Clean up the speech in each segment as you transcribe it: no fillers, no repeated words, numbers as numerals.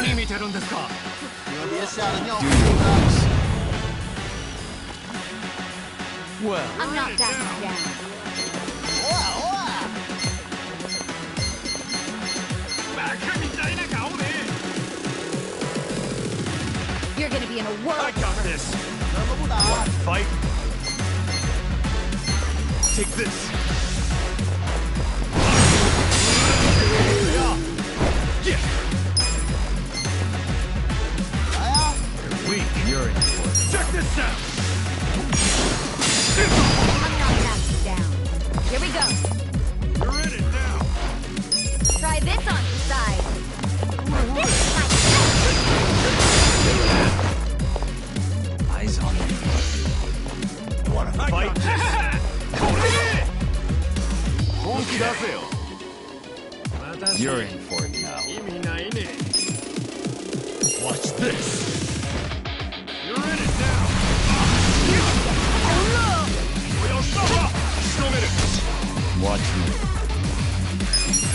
何見てるんですか。别吓得尿裤 Well, I'm not backing down. バカみたいな顔で。You're gonna be in a world. I got this. 怎么不打？ Fight. Take this. Yeah. 来呀！ You're weak. You're in for it. Check this out. I'm not backing down. Here we go. You're in it now. Try this on the side. This is my eyes on me. You wanna fight? これで。本気出せよ。 You're in for it now. 意味ないね。Watch this. You're in it now. 我要上了。仕留める。 Watch me.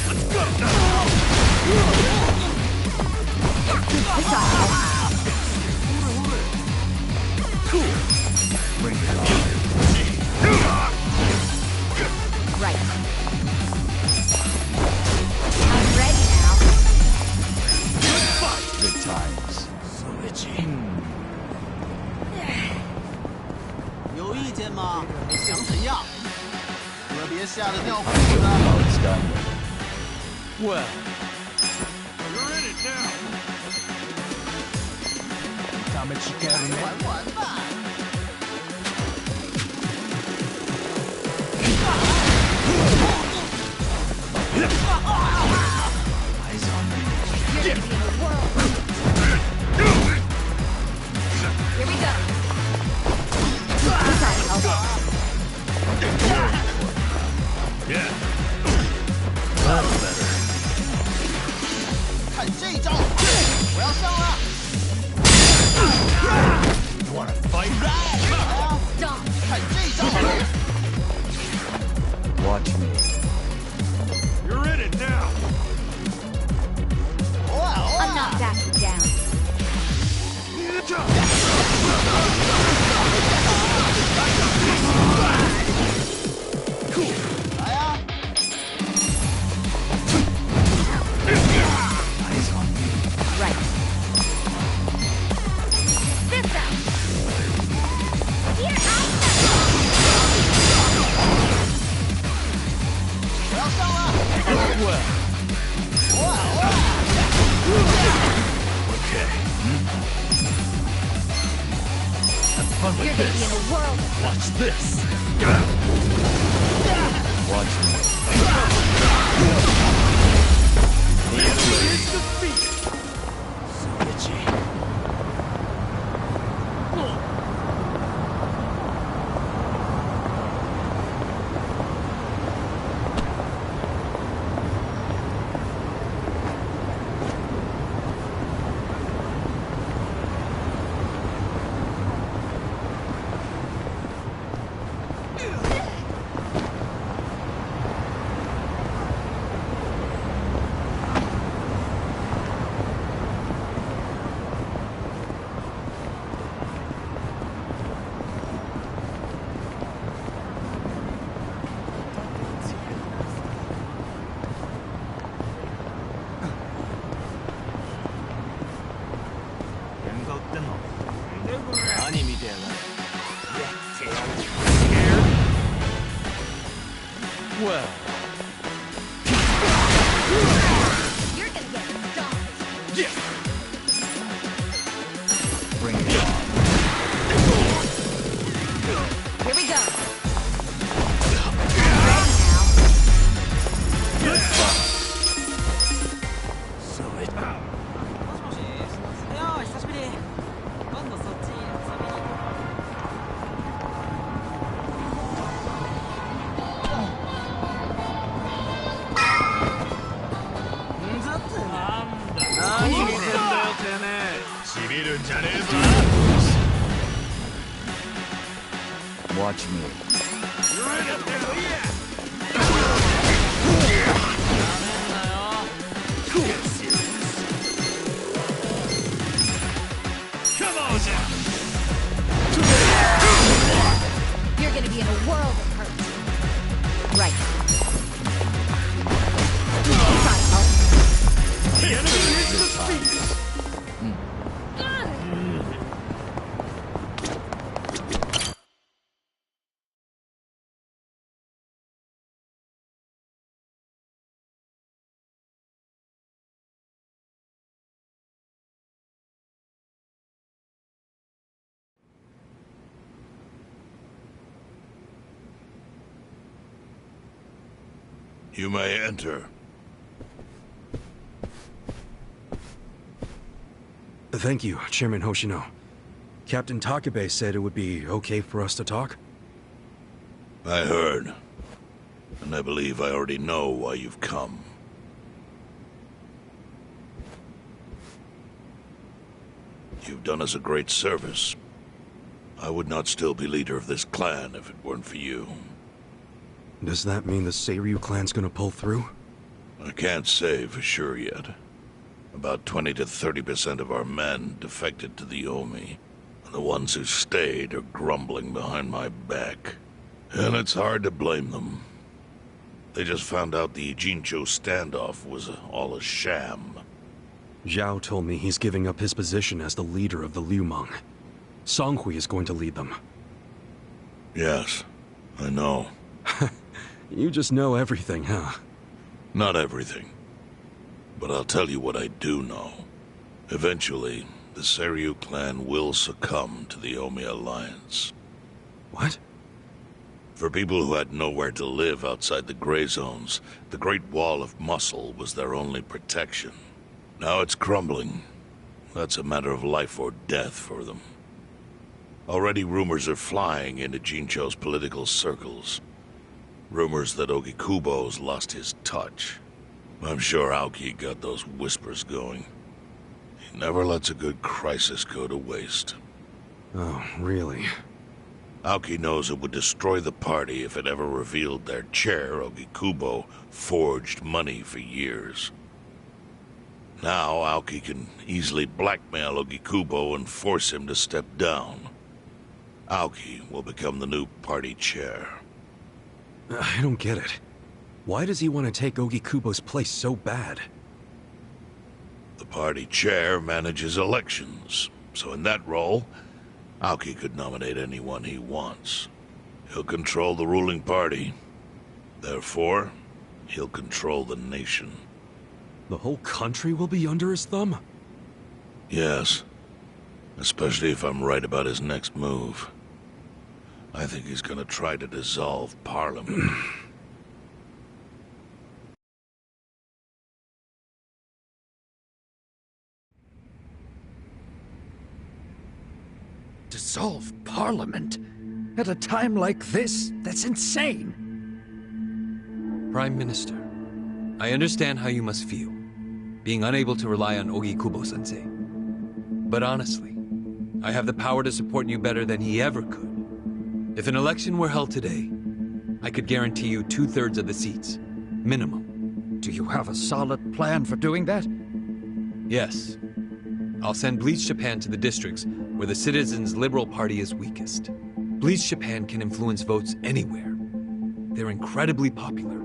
Let's go. Cool. Bring it on. right. I'm ready now. Good times. 有意见吗？想怎样？可别吓得尿裤 How 子。 it's done. Well, You're in it now. 玩玩吧。 eyes on me. You're gonna be in a world. Here we go. This ought to help. Yeah. That's better. 看这招，我要上了。 You wanna fight? 来呀， Stomp. 看这招。 Watch me. You're in it now. I'm not backing down. Cool. 来呀， Eyes on me. Right. This out. Here I come. 我要上了。 Well, Okay. Have fun You're with gonna be in this. a world. Watch this. watch me. The enemy is defeated. So itchy. Well, You're gonna get stomped. Yeah. bring it on. Here we go. I'm ready now. Good fight. So it. もしもし。いやー久しぶり。今度そっち遊びに。何見てんだよてめえ。しびるんじゃねえぞ。 Watch me. You're in it now. Yeah. なめんなよ。Get serious. be in a world of hurt. Right. The enemy is defeated! You may enter. Thank you, Chairman Hoshino. Captain Takabe said it would be okay for us to talk? I heard. And I believe I already know why you've come. You've done us a great service. I would not still be leader of this clan if it weren't for you. Does that mean the Seiryu clan's gonna pull through? I can't say for sure yet. About 20 to 30% of our men defected to the Omi, and the ones who stayed are grumbling behind my back. And it's hard to blame them. They just found out the Ijincho standoff was all a sham. Zhao told me he's giving up his position as the leader of the Liumang. Songhui is going to lead them. Yes, I know. You just know everything, huh? Not everything. But I'll tell you what I do know. Eventually, the Seiryu clan will succumb to the Omi Alliance. What? For people who had nowhere to live outside the gray zones, the Great Wall of Muscle was their only protection. Now it's crumbling. That's a matter of life or death for them. Already rumors are flying into Jincho's political circles. Rumors that Ogikubo's lost his touch. I'm sure Aoki got those whispers going. He never lets a good crisis go to waste. Oh, really? Aoki knows it would destroy the party if it ever revealed their chair, Ogikubo, forged money for years. Now Aoki can easily blackmail Ogikubo and force him to step down. Aoki will become the new party chair. I don't get it. Why does he want to take Ogikubo's place so bad? The party chair manages elections, so in that role, Aoki could nominate anyone he wants. He'll control the ruling party. Therefore, he'll control the nation. The whole country will be under his thumb? Yes. Especially if I'm right about his next move. I think he's gonna try to dissolve Parliament. Dissolve Parliament? At a time like this? That's insane! Prime Minister, I understand how you must feel, being unable to rely on Ogikubo-sensei. But honestly, I have the power to support you better than he ever could. If an election were held today, I could guarantee you 2/3 of the seats, minimum. Do you have a solid plan for doing that? Yes. I'll send Bleach Japan to the districts where the Citizens' Liberal Party is weakest. Bleach Japan can influence votes anywhere. They're incredibly popular.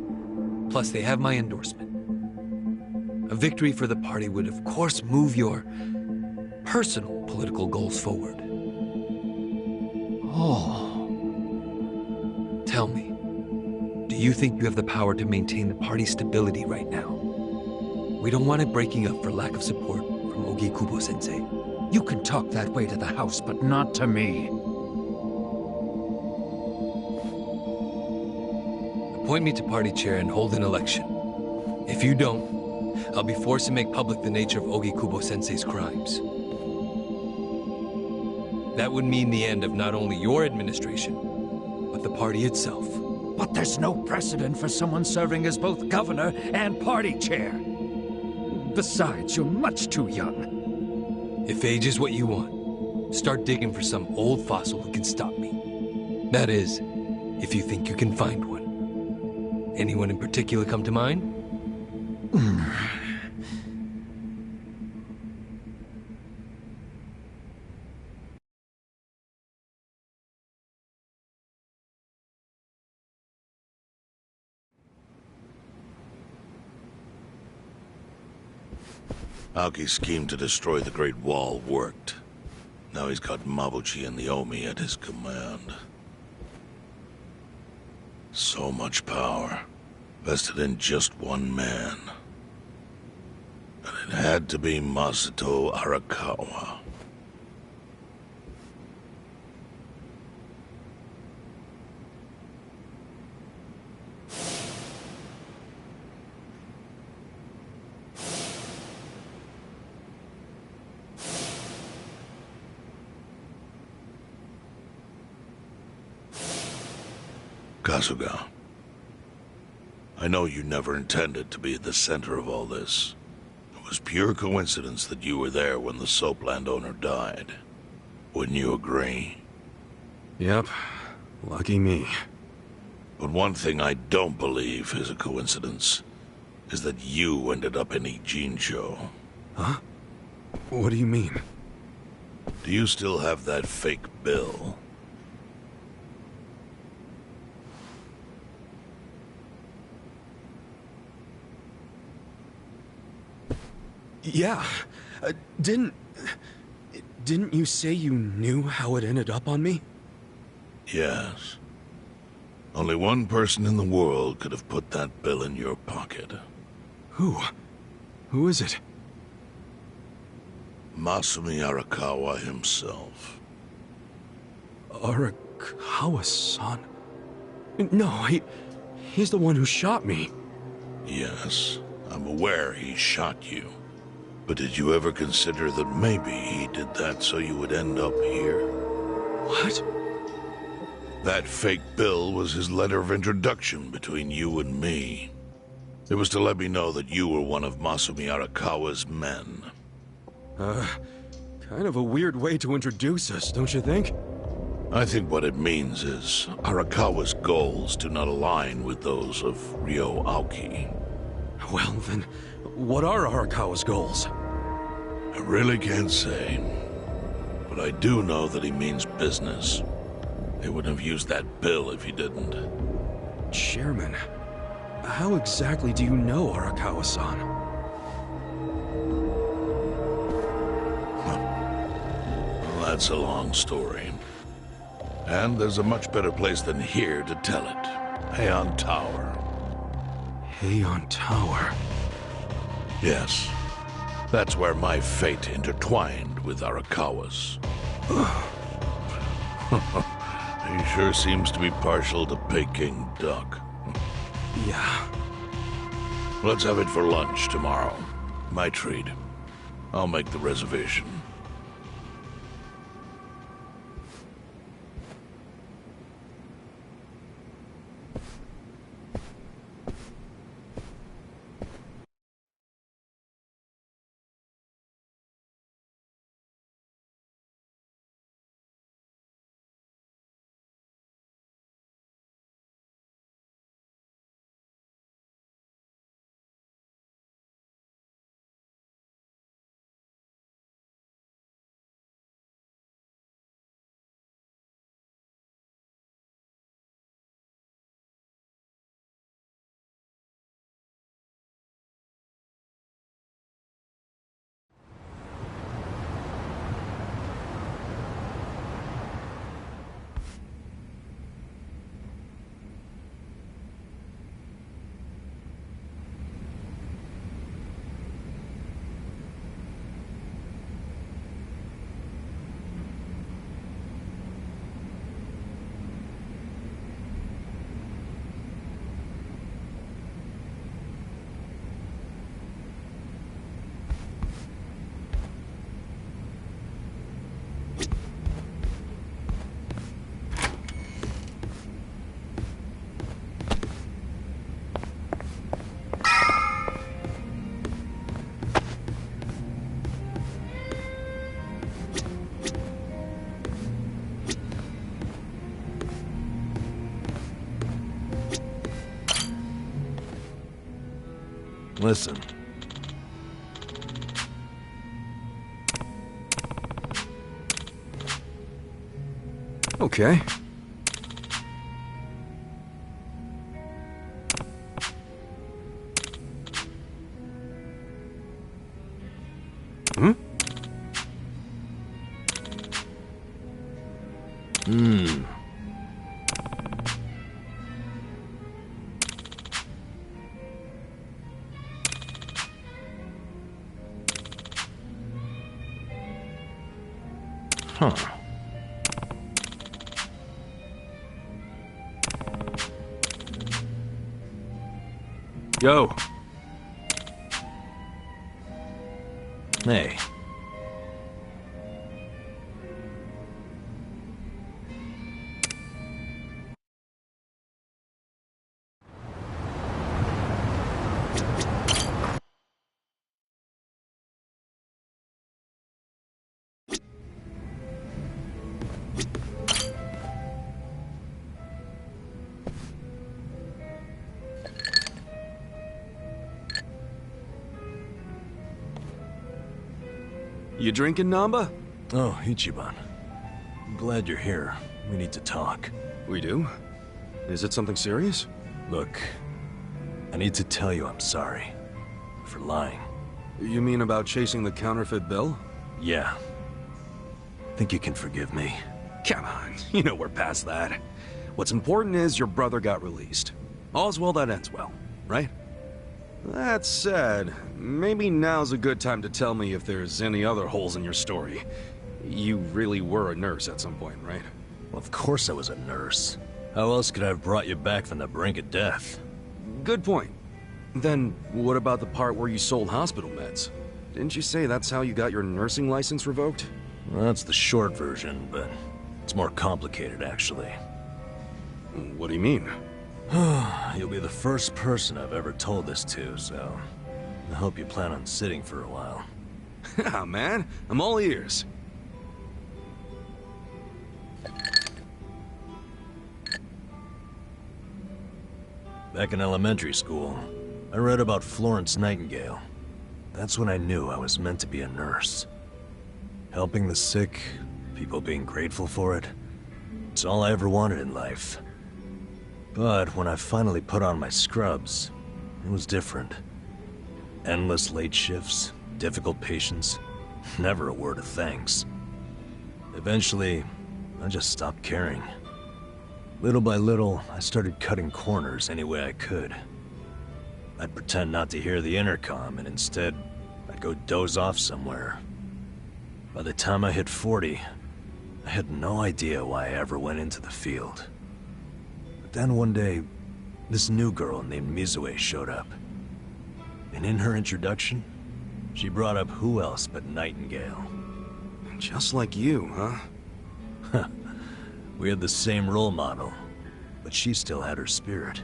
Plus, they have my endorsement. A victory for the party would, of course, move your personal political goals forward. Oh. Tell me, do you think you have the power to maintain the party's stability right now? We don't want it breaking up for lack of support from Ogikubo-sensei. You can talk that way to the house, but not to me. Appoint me to party chair and hold an election. If you don't, I'll be forced to make public the nature of Ogikubo-sensei's crimes. That would mean the end of not only your administration, but the party itself. But there's no precedent for someone serving as both governor and party chair. Besides, you're much too young. If age is what you want, start digging for some old fossil who can stop me. That is, if you think you can find one. Anyone in particular come to mind? Aoki's scheme to destroy the Great Wall worked. Now he's got Mabuchi and the Omi at his command. So much power, vested in just one man. And it had to be Masato Arakawa. Kasuga, I know you never intended to be at the center of all this. It was pure coincidence that you were there when the soap landowner died. Wouldn't you agree? Yep. Lucky me. But one thing I don't believe is a coincidence is that you ended up in Ijincho. Huh? What do you mean? Do you still have that fake bill? Yeah. Didn't you say you knew how it ended up on me? Yes. Only one person in the world could have put that bill in your pocket. Who? Who is it? Masumi Arakawa himself. Arakawa-san? No, he's the one who shot me. Yes, I'm aware he shot you. But did you ever consider that maybe he did that so you would end up here? What? That fake bill was his letter of introduction between you and me. It was to let me know that you were one of Masumi Arakawa's men. Kind of a weird way to introduce us, don't you think? I think what it means is Arakawa's goals do not align with those of Ryo Aoki. Well, then, what are Arakawa's goals? I really can't say. But I do know that he means business. They wouldn't have used that bill if he didn't. Chairman, how exactly do you know Arakawa-san? Well, that's a long story. And there's a much better place than here to tell it. Heian Tower. Heian Tower? Yes. That's where my fate intertwined with Arakawa's. He sure seems to be partial to Peking duck. Yeah. Let's have it for lunch tomorrow. My treat. I'll make the reservation. Listen. Okay. Huh. Yo. Hey. You drinking, Namba? Oh, Ichiban. I'm glad you're here. We need to talk. We do? Is it something serious? Look, I need to tell you I'm sorry. For lying. You mean about chasing the counterfeit bill? Yeah. Think you can forgive me? Come on, you know we're past that. What's important is your brother got released. All's well that ends well, right? That said, maybe now's a good time to tell me if there's any other holes in your story. You really were a nurse at some point, right? Well, of course I was a nurse. How else could I have brought you back from the brink of death? Good point. Then, what about the part where you sold hospital meds? Didn't you say that's how you got your nursing license revoked? Well, that's the short version, but it's more complicated, actually. What do you mean? You'll be the first person I've ever told this to, so I hope you plan on sitting for a while. Yeah, man, I'm all ears. Back in elementary school, I read about Florence Nightingale. That's when I knew I was meant to be a nurse. Helping the sick, people being grateful for it, it's all I ever wanted in life. But when I finally put on my scrubs, it was different. Endless late shifts, difficult patients, never a word of thanks. Eventually, I just stopped caring. Little by little, I started cutting corners any way I could. I'd pretend not to hear the intercom, and instead, I'd go doze off somewhere. By the time I hit 40, I had no idea why I ever went into the field. But then one day, this new girl named Mizue showed up. And in her introduction, she brought up who else but Nightingale. Just like you, huh? We had the same role model, but she still had her spirit.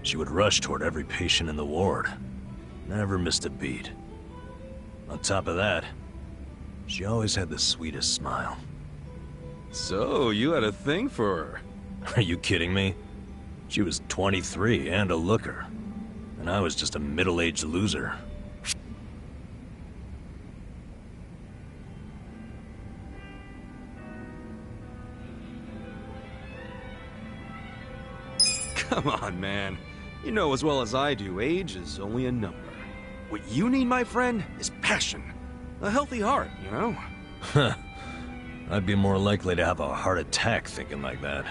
She would rush toward every patient in the ward, never missed a beat. On top of that, she always had the sweetest smile. So, you had a thing for her? Are you kidding me? She was 23 and a looker, and I was just a middle-aged loser. Come on, man. You know as well as I do, age is only a number. What you need, my friend, is passion. A healthy heart, you know? Huh. I'd be more likely to have a heart attack thinking like that.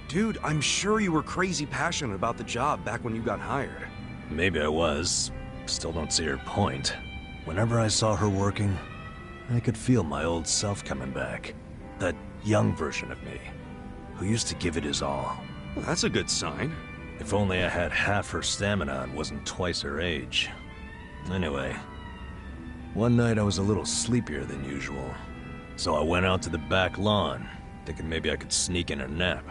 Dude, I'm sure you were crazy passionate about the job back when you got hired. Maybe I was. Still don't see her point. Whenever I saw her working, I could feel my old self coming back. That young version of me, who used to give it his all. Well, that's a good sign. If only I had half her stamina and wasn't twice her age. Anyway, one night I was a little sleepier than usual. So I went out to the back lawn, thinking maybe I could sneak in a nap.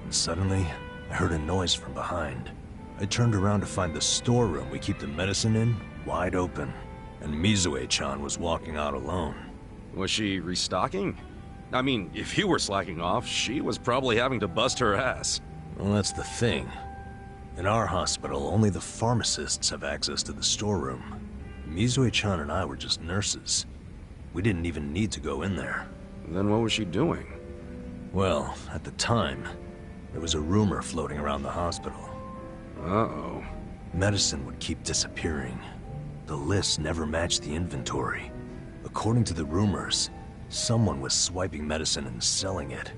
And suddenly, I heard a noise from behind. I turned around to find the storeroom we keep the medicine in wide open, and Mizue-chan was walking out alone. Was she restocking? I mean, if you were slacking off, she was probably having to bust her ass. Well, that's the thing. In our hospital, only the pharmacists have access to the storeroom. Mizue-chan and I were just nurses. We didn't even need to go in there. Then what was she doing? Well, at the time, there was a rumor floating around the hospital. Uh-oh. Medicine would keep disappearing. The list never matched the inventory. According to the rumors, someone was swiping medicine and selling it.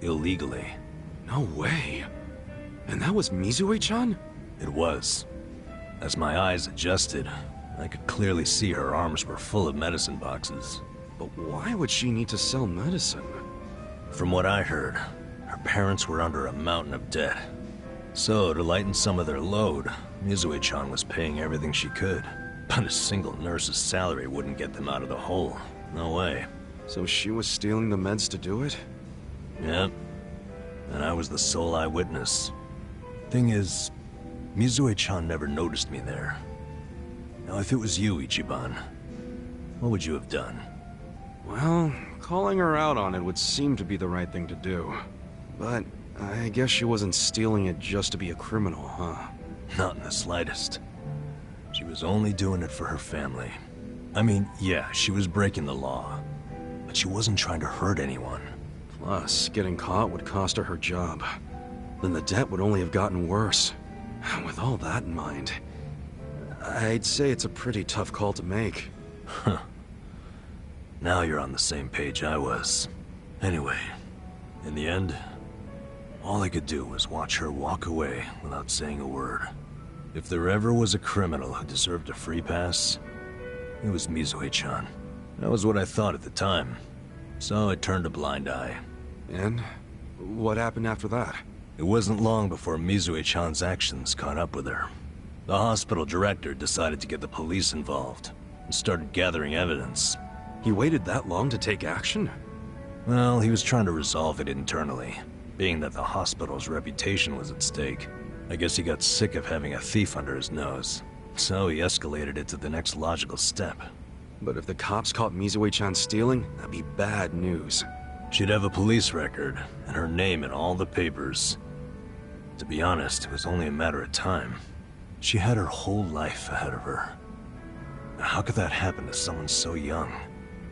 illegally. No way. And that was Mizue-chan? It was. As my eyes adjusted, I could clearly see her arms were full of medicine boxes. But why would she need to sell medicine? From what I heard, her parents were under a mountain of debt. So, to lighten some of their load, Mizue-chan was paying everything she could. But a single nurse's salary wouldn't get them out of the hole. No way. So she was stealing the meds to do it? Yep. And I was the sole eyewitness. Thing is, Mizue-chan never noticed me there. Now, if it was you, Ichiban, what would you have done? Well, calling her out on it would seem to be the right thing to do. But I guess she wasn't stealing it just to be a criminal, huh? Not in the slightest. She was only doing it for her family. I mean, yeah, she was breaking the law. But she wasn't trying to hurt anyone. Plus, getting caught would cost her her job. Then the debt would only have gotten worse. With all that in mind, I'd say it's a pretty tough call to make. Huh. Now you're on the same page I was. Anyway, in the end, all I could do was watch her walk away without saying a word. If there ever was a criminal who deserved a free pass, it was Mizue-chan. That was what I thought at the time. So I turned a blind eye. And what happened after that? It wasn't long before Mizue-chan's actions caught up with her. The hospital director decided to get the police involved and started gathering evidence. He waited that long to take action? Well, he was trying to resolve it internally, being that the hospital's reputation was at stake. I guess he got sick of having a thief under his nose, so he escalated it to the next logical step. But if the cops caught Mizue-chan stealing, that'd be bad news. She'd have a police record, and her name in all the papers. To be honest, it was only a matter of time. She had her whole life ahead of her. How could that happen to someone so young?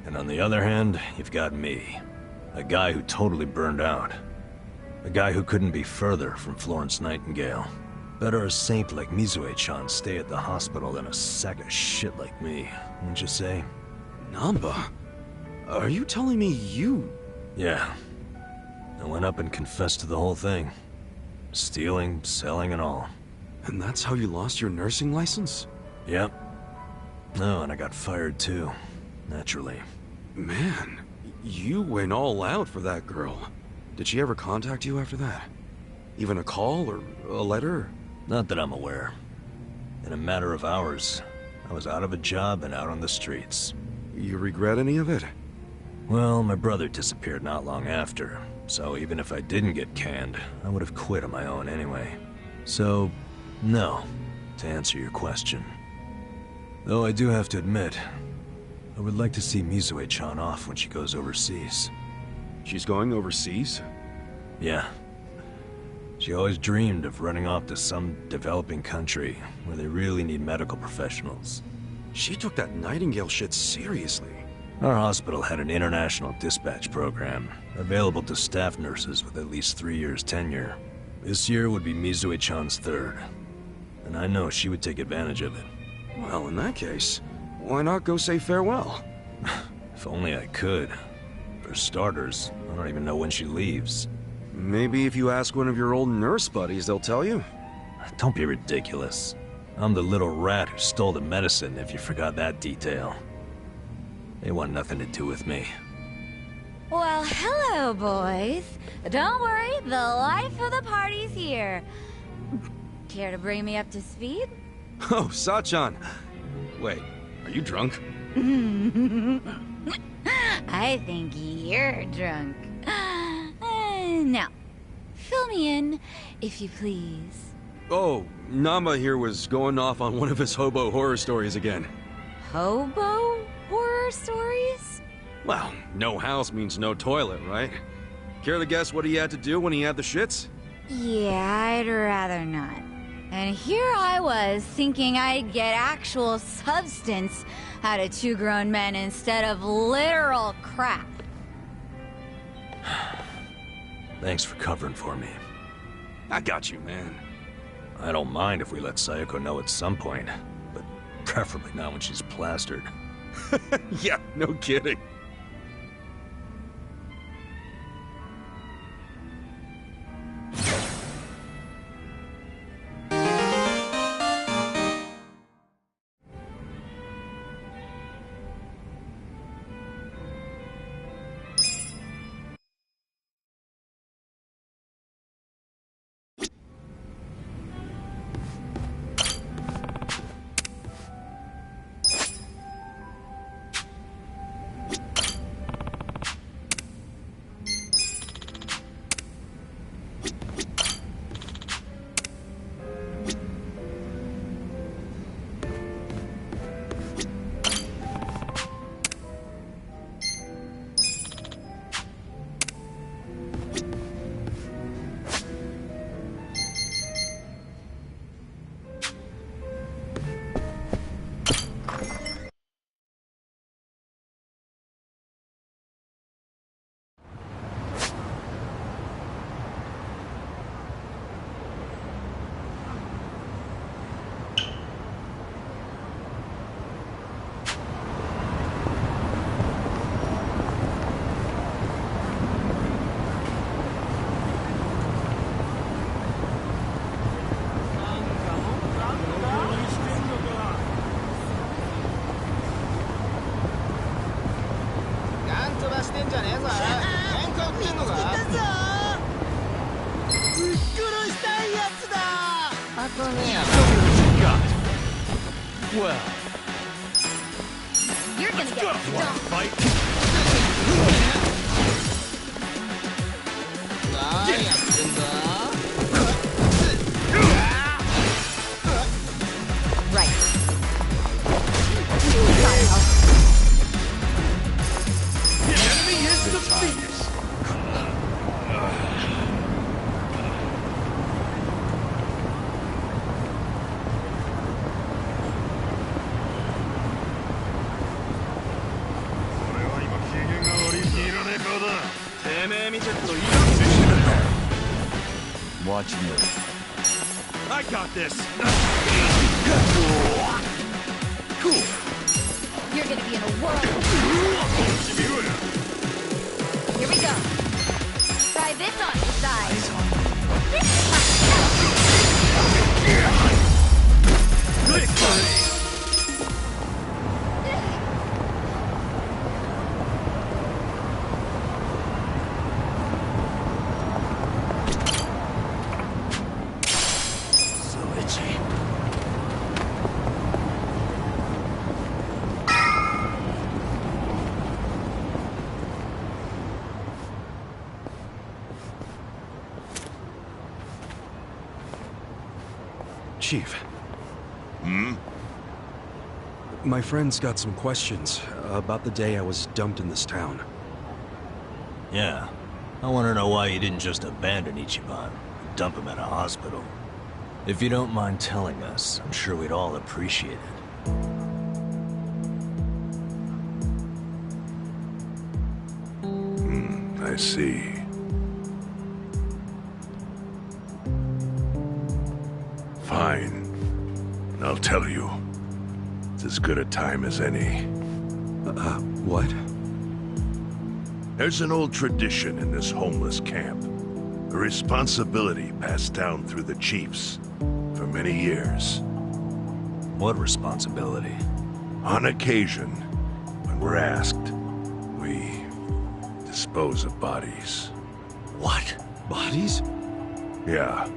And on the other hand, you've got me. A guy who totally burned out. A guy who couldn't be further from Florence Nightingale. Better a saint like Mizue-chan stay at the hospital than a sack of shit like me, wouldn't you say? Namba? Are you telling me you... Yeah. I went up and confessed to the whole thing. Stealing, selling, and all. And that's how you lost your nursing license? Yep. No, and I got fired too. Naturally. Man, you went all out for that girl. Did she ever contact you after that? Even a call or a letter? Not that I'm aware. In a matter of hours, I was out of a job and out on the streets. You regret any of it? Well, my brother disappeared not long after, so even if I didn't get canned, I would have quit on my own anyway. So, no, to answer your question. Though I do have to admit, I would like to see Mizue-chan off when she goes overseas. She's going overseas? Yeah. She always dreamed of running off to some developing country where they really need medical professionals. She took that Nightingale shit seriously. Our hospital had an international dispatch program, available to staff nurses with at least 3 years tenure. This year would be Mizue-chan's third, and I know she would take advantage of it. Well, in that case, why not go say farewell? If only I could. For starters, I don't even know when she leaves. Maybe if you ask one of your old nurse buddies, they'll tell you. Don't be ridiculous. I'm the little rat who stole the medicine, if you forgot that detail. They want nothing to do with me. Well, hello, boys. Don't worry, the life of the party's here. Care to bring me up to speed? Oh, Sachan. Wait, are you drunk? I think you're drunk. Now, fill me in, if you please. Oh, Namba here was going off on one of his hobo horror stories again. Hobo horror stories? Well, no house means no toilet, right? Care to guess what he had to do when he had the shits? Yeah, I'd rather not. And here I was, thinking I'd get actual substance out of two grown men instead of literal crap. Thanks for covering for me. I got you, man. I don't mind if we let Sayako know at some point, but preferably not when she's plastered. Yeah, no kidding. ぜ喧嘩売ってんのかぶっ殺したいやつだあとね Well, You're gonna get dumped. fight? 何やってんだ Right. Gotta help. The enemy is defeated. Watch me. I got this. Cool. You're gonna be in a whirl. Here we go. Try this on your side. Good fight. So itchy. Chief. My friend's got some questions about the day I was dumped in this town. Yeah. I want to know why you didn't just abandon Ichiban, dump him at a hospital. If you don't mind telling us, I'm sure we'd all appreciate it. I see. Fine. I'll tell you. It's as good a time as any. What? There's an old tradition in this homeless camp. A responsibility passed down through the chiefs for many years. What responsibility? On occasion, when we're asked, we dispose of bodies. What? Bodies? Yeah.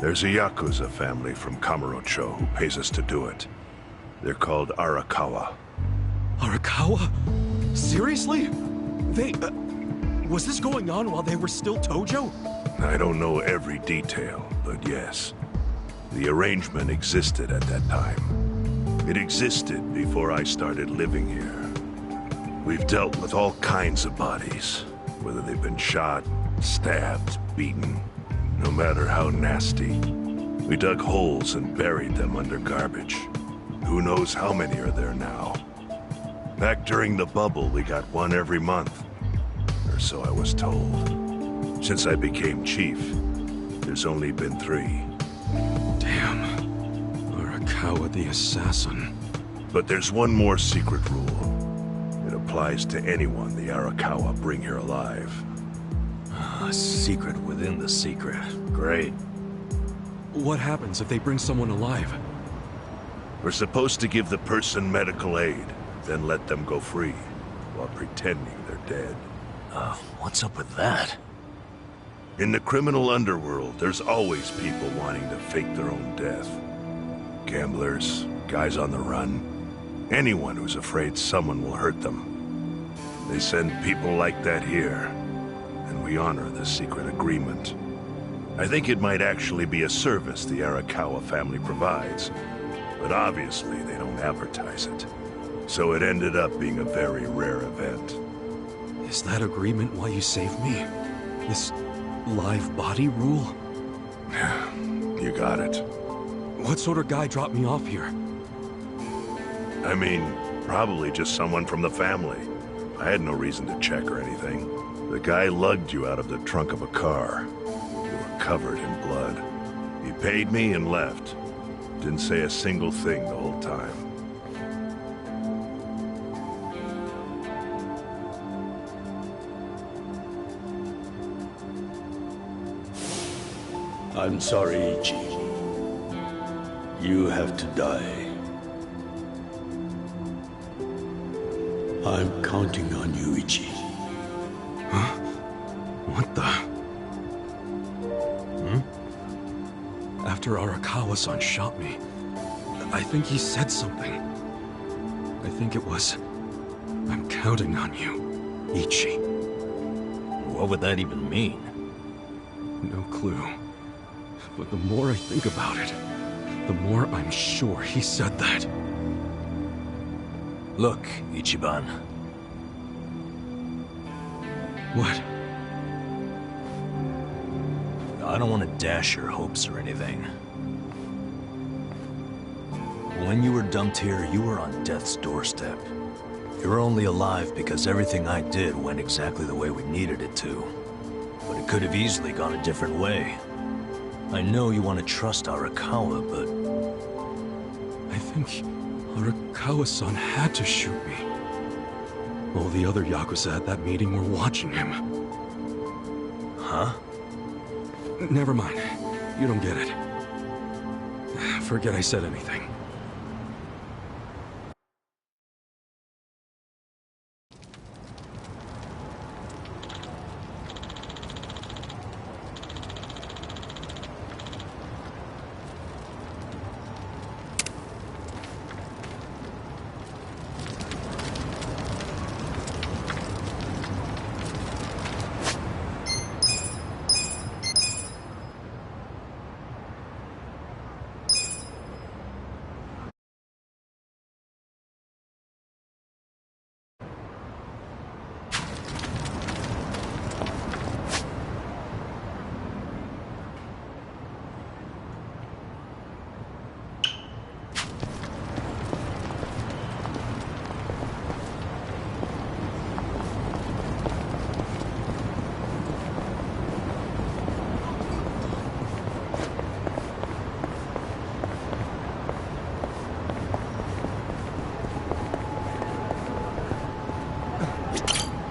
There's a Yakuza family from Kamurocho who pays us to do it. They're called Arakawa. Arakawa? Seriously? They... was this going on while they were still Tojo? I don't know every detail, but yes. The arrangement existed at that time. It existed before I started living here. We've dealt with all kinds of bodies, whether they've been shot, stabbed, beaten, no matter how nasty. We dug holes and buried them under garbage. Who knows how many are there now? Back during the bubble, we got one every month. Or so I was told. Since I became chief, there's only been 3. Damn. Arakawa the assassin. But there's one more secret rule. It applies to anyone the Arakawa bring here alive. A secret within the secret. Great. What happens if they bring someone alive? We're supposed to give the person medical aid, then let them go free, while pretending they're dead. What's up with that? In the criminal underworld, there's always people wanting to fake their own death. Gamblers, guys on the run, anyone who's afraid someone will hurt them. They send people like that here, and we honor the secret agreement. I think it might actually be a service the Arakawa family provides, but obviously they don't advertise it. So it ended up being a very rare event. Is that agreement why you saved me? This live body rule? You got it. What sort of guy dropped me off here? I mean, probably just someone from the family. I had no reason to check or anything. The guy lugged you out of the trunk of a car. You were covered in blood. He paid me and left. Didn't say a single thing the whole time. I'm sorry, Ichi. You have to die. I'm counting on you, Ichi. What the? After Arakawa-san shot me, I think he said something. I think it was, "I'm counting on you, Ichi." What would that even mean? No clue. But the more I think about it, the more I'm sure he said that. Look, Ichiban. What? I don't want to dash your hopes or anything. When you were dumped here, you were on death's doorstep. You're only alive because everything I did went exactly the way we needed it to. But it could have easily gone a different way. I know you want to trust Arakawa, but... I think Arakawa-san had to shoot me. All the other Yakuza at that meeting were watching him. Huh? Never mind. You don't get it. Forget I said anything.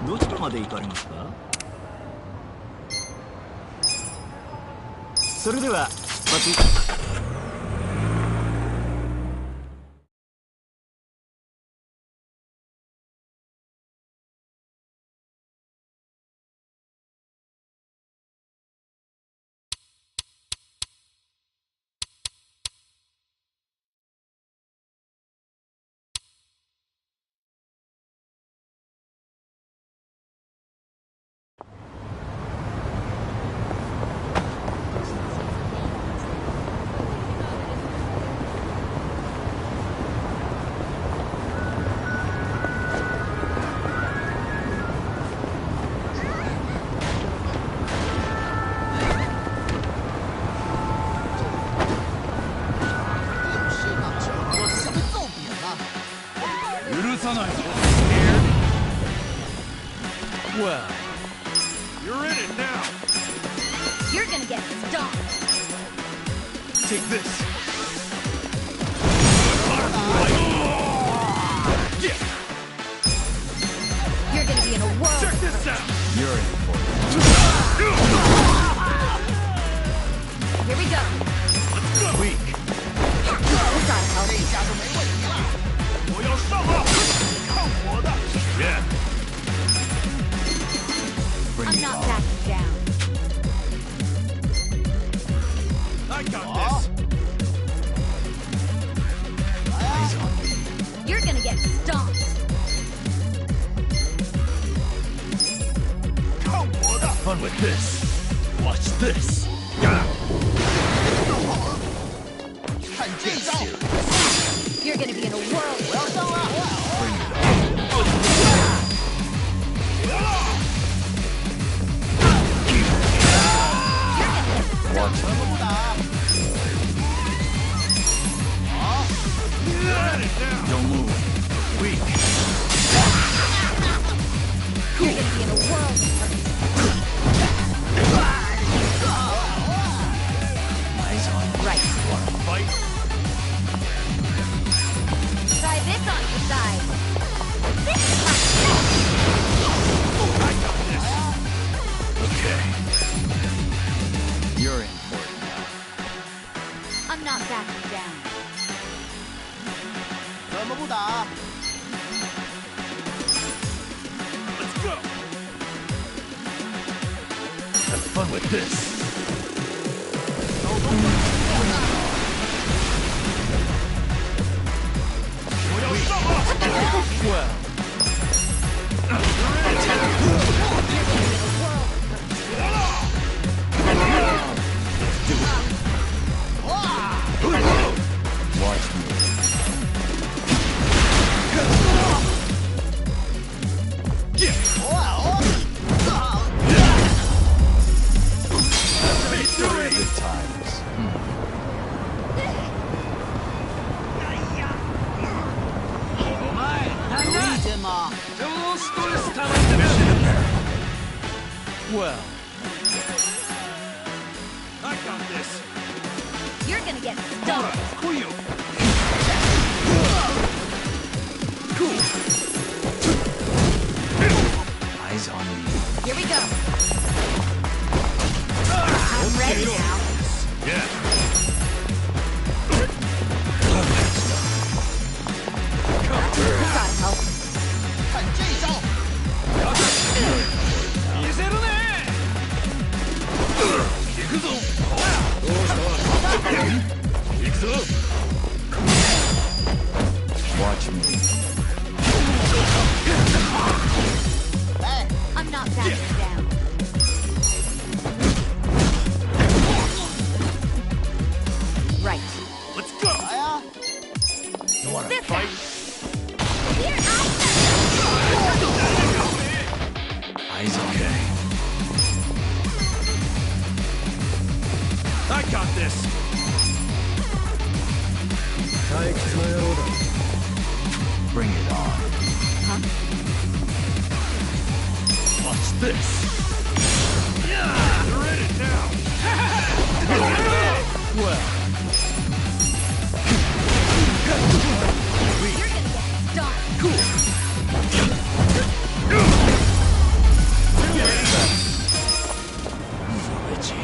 どちらまで行かれますか？それでは出発。Well, You're in it now. You're gonna get stomped. take this. You're gonna be in a world. Check this out. You're in for it. Here we go. Weak. This ought to help. 我要上了，看我的！ Yeah. Bring I'm it not on. backing down. I got this. Eyes on me. You're gonna get stomped. 看我的！ Fun with this. Watch this. 看这招！ You're gonna be in a world. 我要上了！ Bring it on. Watch 怎么不打？ Don't move. Weak. You're gonna be in a world. Eyes on me. Right. Fight. Try fun with this. Well. Watch me. Good times. Well. I got this. You're gonna get stoned. Cool. Eyes on me. Here we go. I'm ready now. Yeah. Gotta help. 看这一招！見せるね。行くぞ。行くぞ。Watch me. I'm not backing down. Right. Let's go. 来呀！ You wanna This fight? Here Eyes on me. I got this. Bring it on. Watch this. Yeah, you're in it now. Well. You're gonna get stoned. Itchy.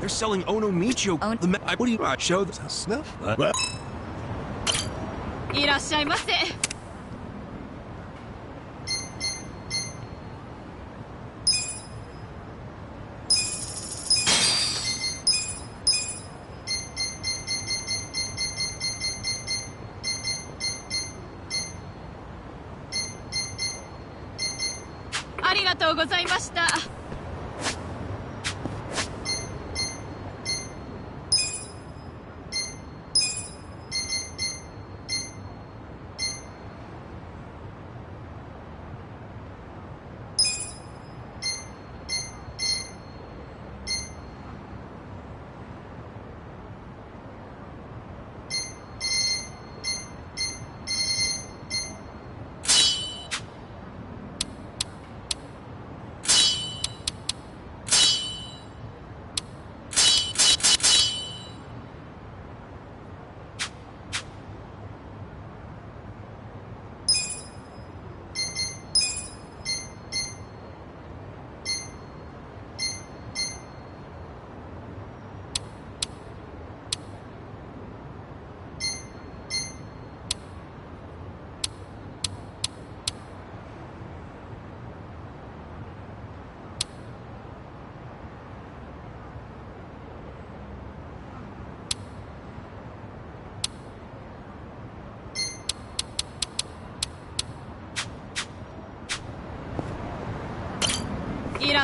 They're selling Onomicho. What do you show the snuff? いらっしゃいませ。ありがとうございました。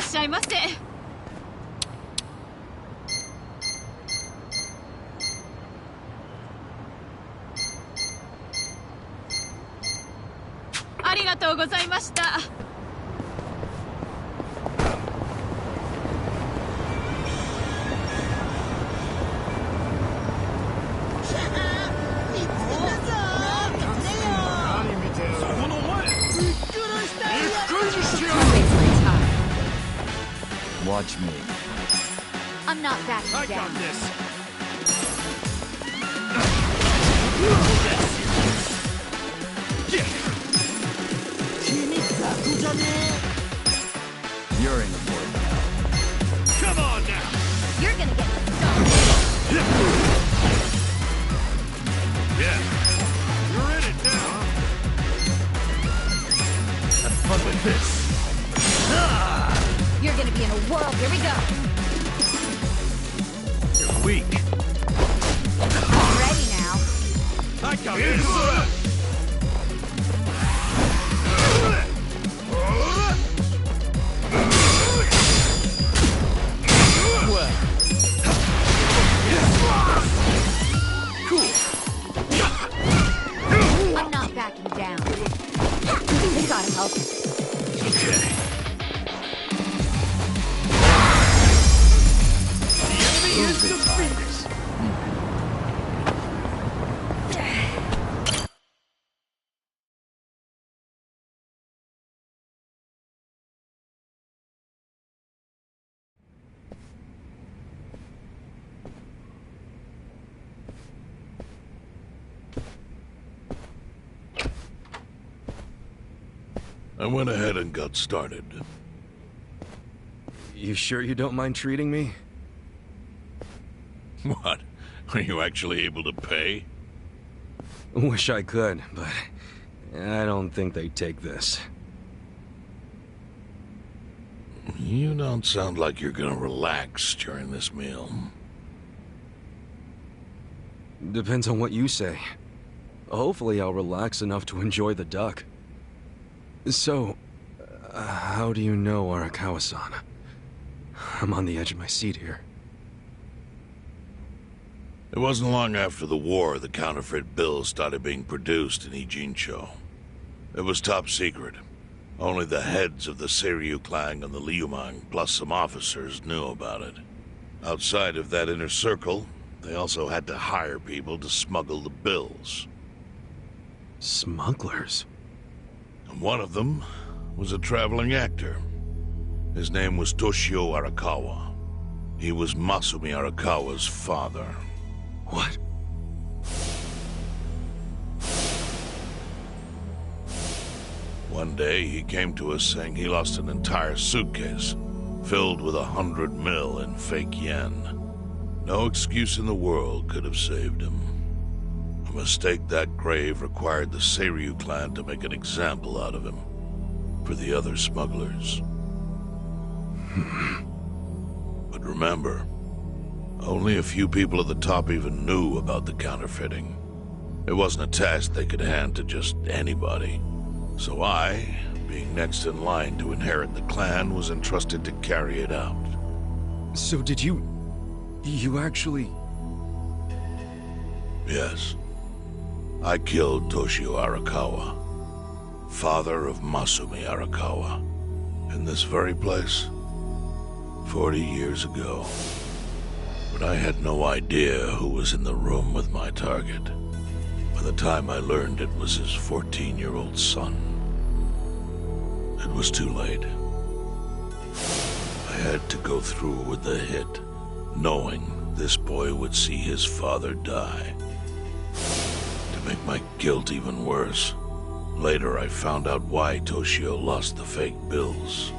しゃいませ。ありがとうございました。Watch me. I'm not backing I down. got this. You're in the board now. Come on now. You're gonna get stung. Yeah. You're in it now. Have fun with this. You're gonna be in a whirl. Here we go. You're weak. I'm ready now. I got this. I'm not backing down. We gotta help. Okay. The enemy is defeated. I went ahead and got started. You sure you don't mind treating me? What? Are you actually able to pay? Wish I could, but I don't think they'd take this. You don't sound like you're gonna relax during this meal. Depends on what you say. Hopefully I'll relax enough to enjoy the duck. So, how do you know Arakawa-san? I'm on the edge of my seat here. It wasn't long after the war the counterfeit bills started being produced in Ijincho. It was top secret. Only the heads of the Seiryu clan and the Liumang, plus some officers, knew about it. Outside of that inner circle, they also had to hire people to smuggle the bills. Smugglers? And one of them was a traveling actor. His name was Toshio Arakawa. He was Masumi Arakawa's father. What? One day, he came to us saying he lost an entire suitcase filled with 100 mil in fake yen. No excuse in the world could have saved him. A mistake that grave required the Seiryu clan to make an example out of him for the other smugglers. But remember, only a few people at the top even knew about the counterfeiting. It wasn't a task they could hand to just anybody. So I, being next in line to inherit the clan, was entrusted to carry it out. So did you actually... Yes. I killed Toshio Arakawa, father of Masumi Arakawa, in this very place, 40 years ago. But I had no idea who was in the room with my target. By the time I learned it was his 14-year-old son, it was too late. I had to go through with the hit, knowing this boy would see his father die. To make my guilt even worse, later I found out why Toshio lost the fake bills.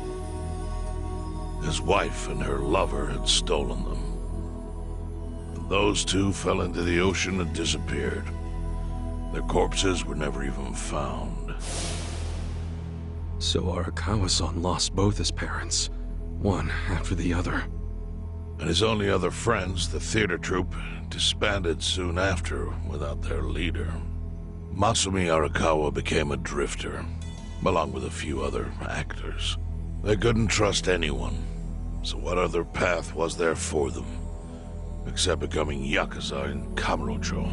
His wife and her lover had stolen them. And those two fell into the ocean and disappeared. Their corpses were never even found. So Arakawa-san lost both his parents, one after the other. And his only other friends, the theater troupe, disbanded soon after without their leader. Masumi Arakawa became a drifter, along with a few other actors. They couldn't trust anyone, so what other path was there for them, except becoming Yakuza in Kamurocho?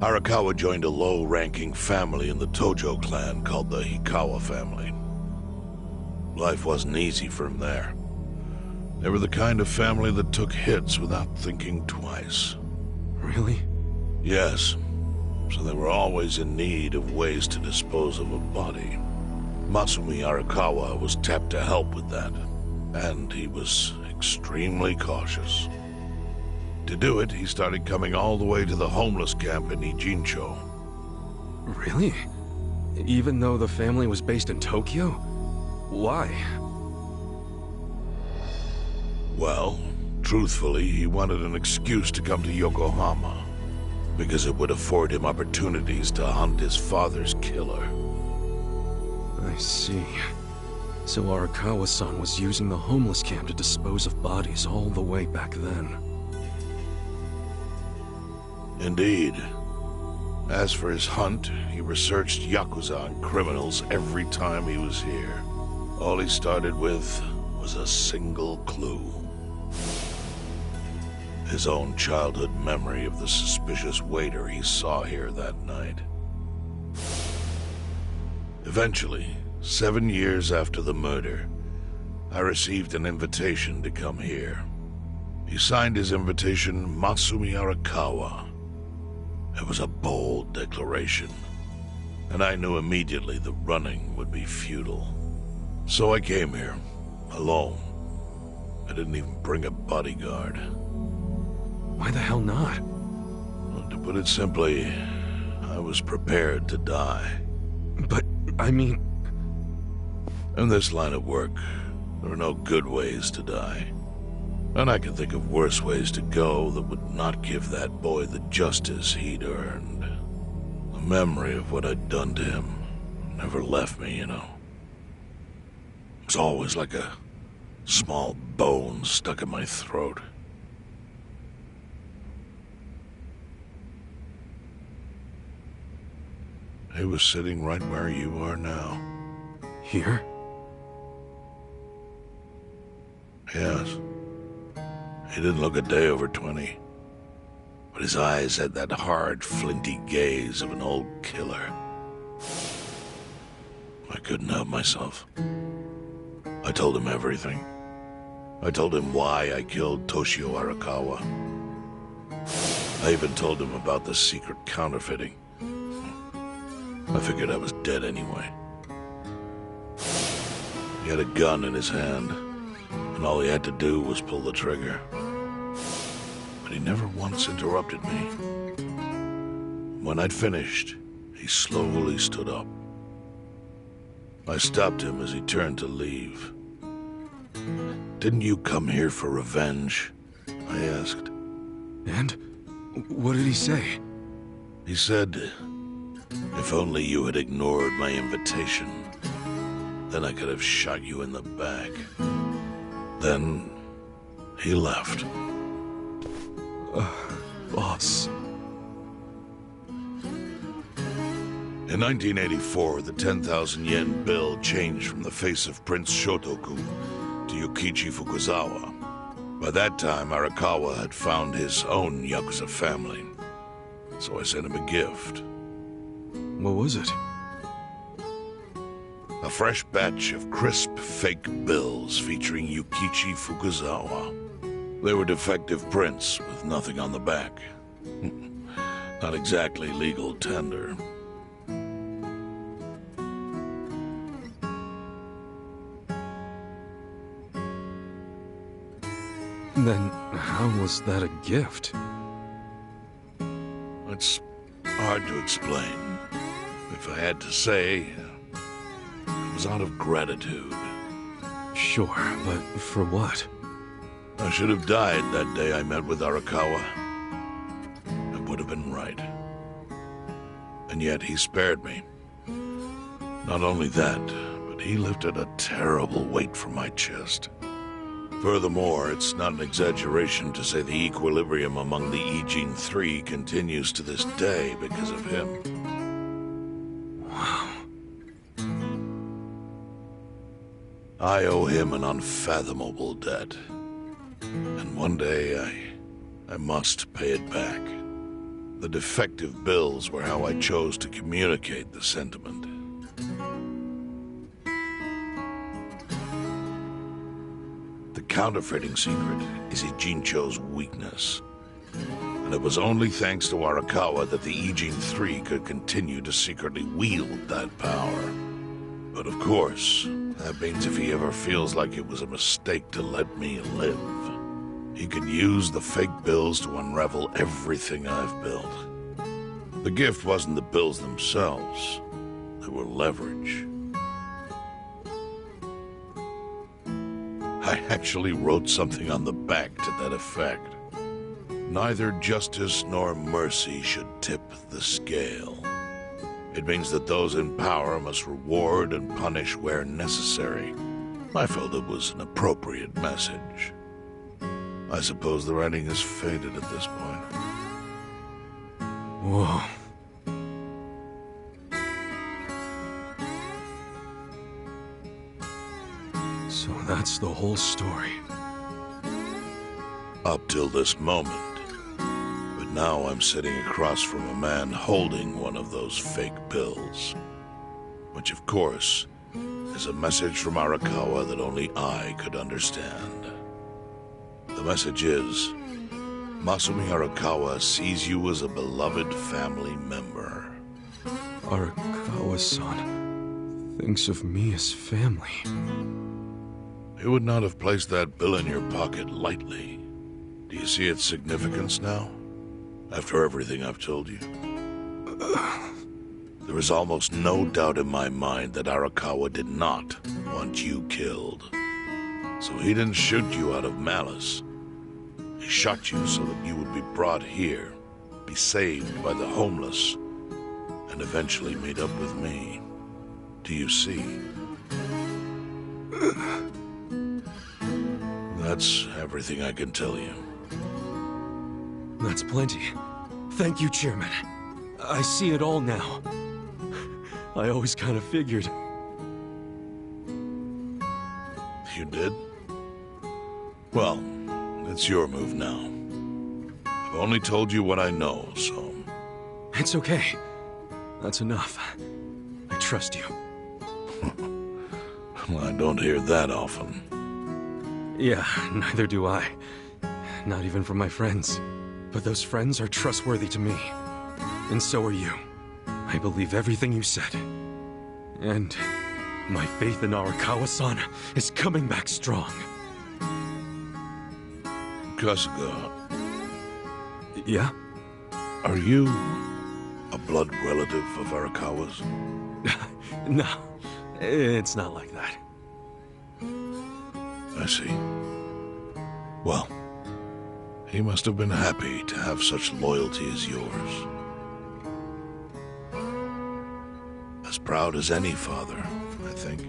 Arakawa joined a low-ranking family in the Tojo clan called the Hikawa family. Life wasn't easy for him there. They were the kind of family that took hits without thinking twice. Really? Yes. So they were always in need of ways to dispose of a body. Matsumi Arakawa was tapped to help with that, and he was extremely cautious. To do it, he started coming all the way to the homeless camp in Ijincho. Really? Even though the family was based in Tokyo? Why? Well, truthfully, he wanted an excuse to come to Yokohama, because it would afford him opportunities to hunt his father's killer. I see. So Arakawa-san was using the homeless camp to dispose of bodies all the way back then. Indeed. As for his hunt, he researched Yakuza and criminals every time he was here. All he started with was a single clue. His own childhood memory of the suspicious waiter he saw here that night. Eventually, 7 years after the murder, I received an invitation to come here. He signed his invitation Matsumi Arakawa. It was a bold declaration, and I knew immediately the running would be futile. So I came here, alone. I didn't even bring a bodyguard. Why the hell not? Well, to put it simply, I was prepared to die. But, I mean... In this line of work, there are no good ways to die. And I can think of worse ways to go that would not give that boy the justice he'd earned. The memory of what I'd done to him never left me, you know. It was always like a small bone stuck in my throat. He was sitting right where you are now. Here? Yes. He didn't look a day over 20. But his eyes had that hard, flinty gaze of an old killer. I couldn't help myself. I told him everything. I told him why I killed Toshio Arakawa. I even told him about the secret counterfeiting. I figured I was dead anyway. He had a gun in his hand, and all he had to do was pull the trigger. But he never once interrupted me. When I'd finished, he slowly stood up. I stopped him as he turned to leave. "Didn't you come here for revenge?" I asked. And? What did he say? He said, "If only you had ignored my invitation, then I could have shot you in the back." Then he left. Boss. In 1984, the 10,000 yen bill changed from the face of Prince Shotoku to Yukichi Fukuzawa. By that time, Arakawa had found his own Yakuza family, so I sent him a gift. What was it? A fresh batch of crisp, fake bills featuring Yukichi Fukuzawa. They were defective prints with nothing on the back. Not exactly legal tender. Then how was that a gift? It's hard to explain. If I had to say, it was out of gratitude. Sure, but for what? I should have died that day I met with Arakawa. It would have been right. And yet he spared me. Not only that, but he lifted a terrible weight from my chest. Furthermore, it's not an exaggeration to say the equilibrium among the Ijing Three continues to this day because of him. Wow. I owe him an unfathomable debt. And one day, I must pay it back. The defective bills were how I chose to communicate the sentiment. The counterfeiting secret is Ijincho's weakness. And it was only thanks to Arakawa that the Ijin Three could continue to secretly wield that power. But of course, that means if he ever feels like it was a mistake to let me live, he could use the fake bills to unravel everything I've built. The gift wasn't the bills themselves. They were leverage. I actually wrote something on the back to that effect. Neither justice nor mercy should tip the scale. It means that those in power must reward and punish where necessary. I felt it was an appropriate message. I suppose the writing is faded at this point. Whoa. So that's the whole story. Up till this moment. But now I'm sitting across from a man holding one of those fake bills. Which, of course, is a message from Arakawa that only I could understand. The message is, Masumi Arakawa sees you as a beloved family member. Arakawa-san thinks of me as family. He would not have placed that bill in your pocket lightly. Do you see its significance now? After everything I've told you? There is almost no doubt in my mind that Arakawa did not want you killed. So he didn't shoot you out of malice. He shot you so that you would be brought here, be saved by the homeless, and eventually meet up with me. Do you see? That's everything I can tell you. That's plenty. Thank you, Chairman. I see it all now. I always kind of figured. You did? Well, it's your move now. I've only told you what I know, so... It's okay. That's enough. I trust you. Well, I don't hear that often. Yeah, neither do I. Not even from my friends. But those friends are trustworthy to me. And so are you. I believe everything you said. And my faith in Arakawa-san is coming back strong. Kasuga. Yeah? Are you a blood relative of Arakawa's? No, it's not like that. I see. Well, he must have been happy to have such loyalty as yours. As proud as any father, I think.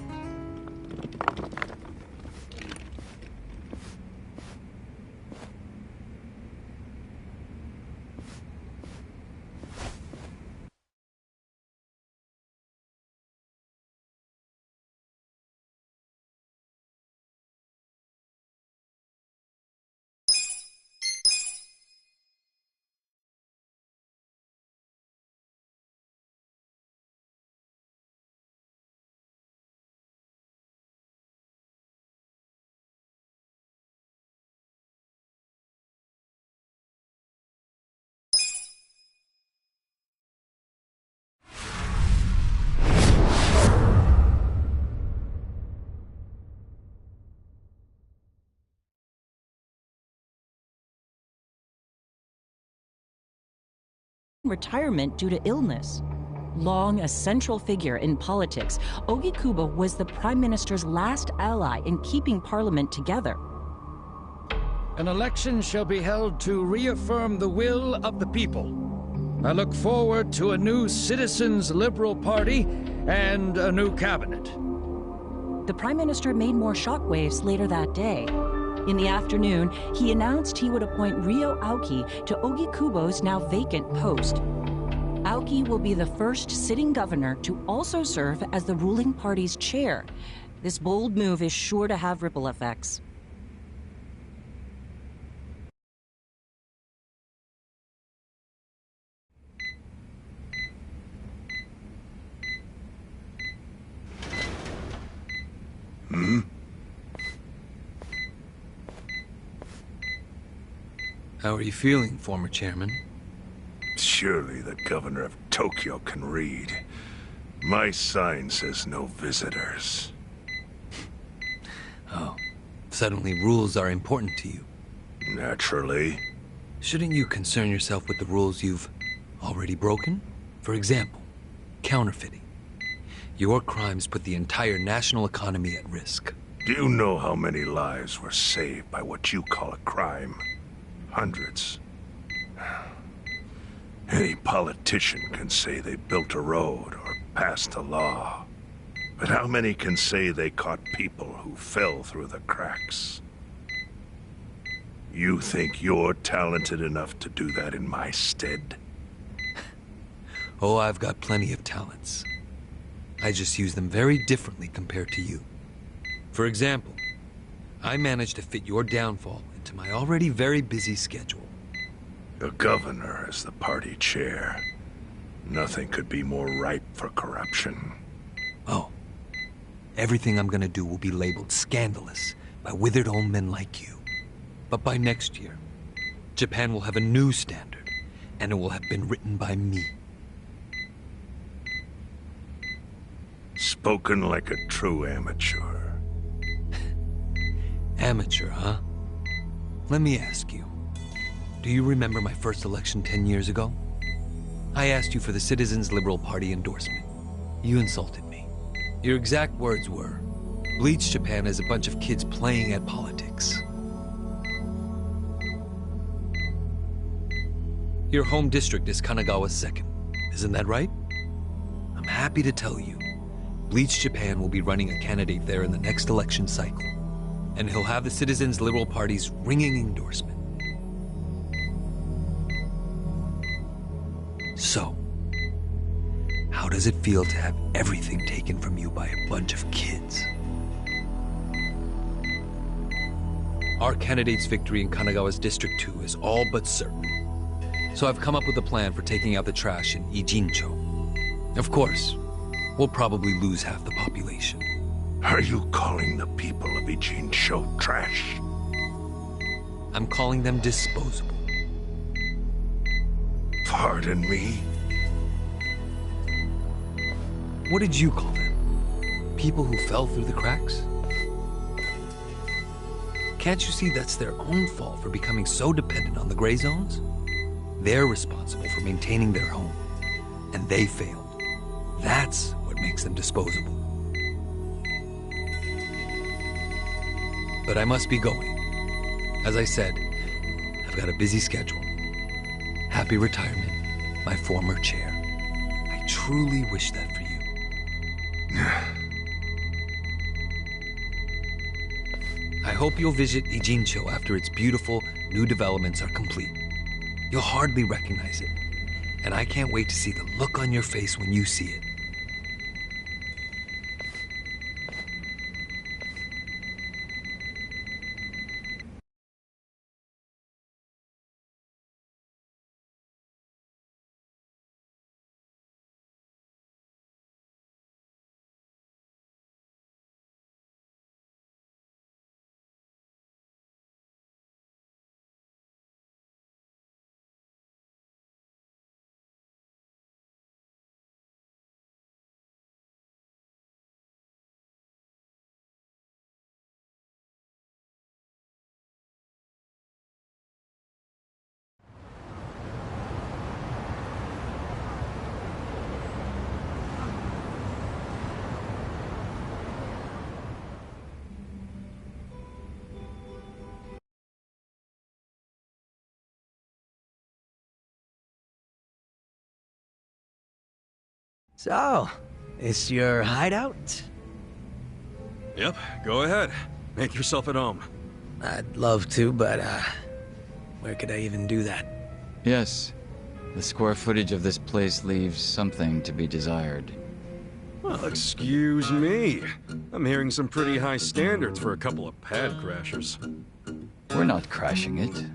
Retirement due to illness. Long a central figure in politics, Ogikubo was the Prime Minister's last ally in keeping Parliament together. An election shall be held to reaffirm the will of the people. I look forward to a new Citizens' Liberal Party and a new cabinet. The Prime Minister made more shockwaves later that day. In the afternoon, he announced he would appoint Ryo Aoki to Ogikubo's now vacant post. Aoki will be the first sitting governor to also serve as the ruling party's chair. This bold move is sure to have ripple effects. How are you feeling, former chairman? Surely the governor of Tokyo can read. My sign says no visitors. Oh, suddenly rules are important to you. Naturally. Shouldn't you concern yourself with the rules you've already broken? For example, counterfeiting. Your crimes put the entire national economy at risk. Do you know how many lives were saved by what you call a crime? Hundreds. Any politician can say they built a road or passed a law. But how many can say they caught people who fell through the cracks? You think you're talented enough to do that in my stead? Oh, I've got plenty of talents. I just use them very differently compared to you. For example, I managed to fit your downfall into my already very busy schedule. A governor as the party chair. Nothing could be more ripe for corruption. Oh. Everything I'm gonna do will be labeled scandalous by withered old men like you. But by next year, Japan will have a new standard, and it will have been written by me. Spoken like a true amateur. Amateur, huh? Let me ask you. Do you remember my first election 10 years ago? I asked you for the Citizens Liberal Party endorsement. You insulted me. Your exact words were, Bleach Japan is a bunch of kids playing at politics. Your home district is Kanagawa's second. Isn't that right? I'm happy to tell you, Bleach Japan will be running a candidate there in the next election cycle. And he'll have the Citizens Liberal Party's ringing endorsement. So, how does it feel to have everything taken from you by a bunch of kids? Our candidate's victory in Kanagawa's District 2 is all but certain. So I've come up with a plan for taking out the trash in Ijincho. Of course, we'll probably lose half the population. Are you calling the people of Ijincho trash? I'm calling them disposable. Pardon me? What did you call them? People who fell through the cracks? Can't you see that's their own fault for becoming so dependent on the gray zones? They're responsible for maintaining their home, and they failed. That's what makes them disposable. But I must be going. As I said, I've got a busy schedule. Happy retirement, my former chair. I truly wish that for you. I hope you'll visit Ijincho after its beautiful new developments are complete. You'll hardly recognize it, and I can't wait to see the look on your face when you see it. So, is your hideout? Yep, go ahead. Make yourself at home. I'd love to, but, where could I even do that? Yes. The square footage of this place leaves something to be desired. Well, excuse me. I'm hearing some pretty high standards for a couple of pad crashers. We're not crashing it.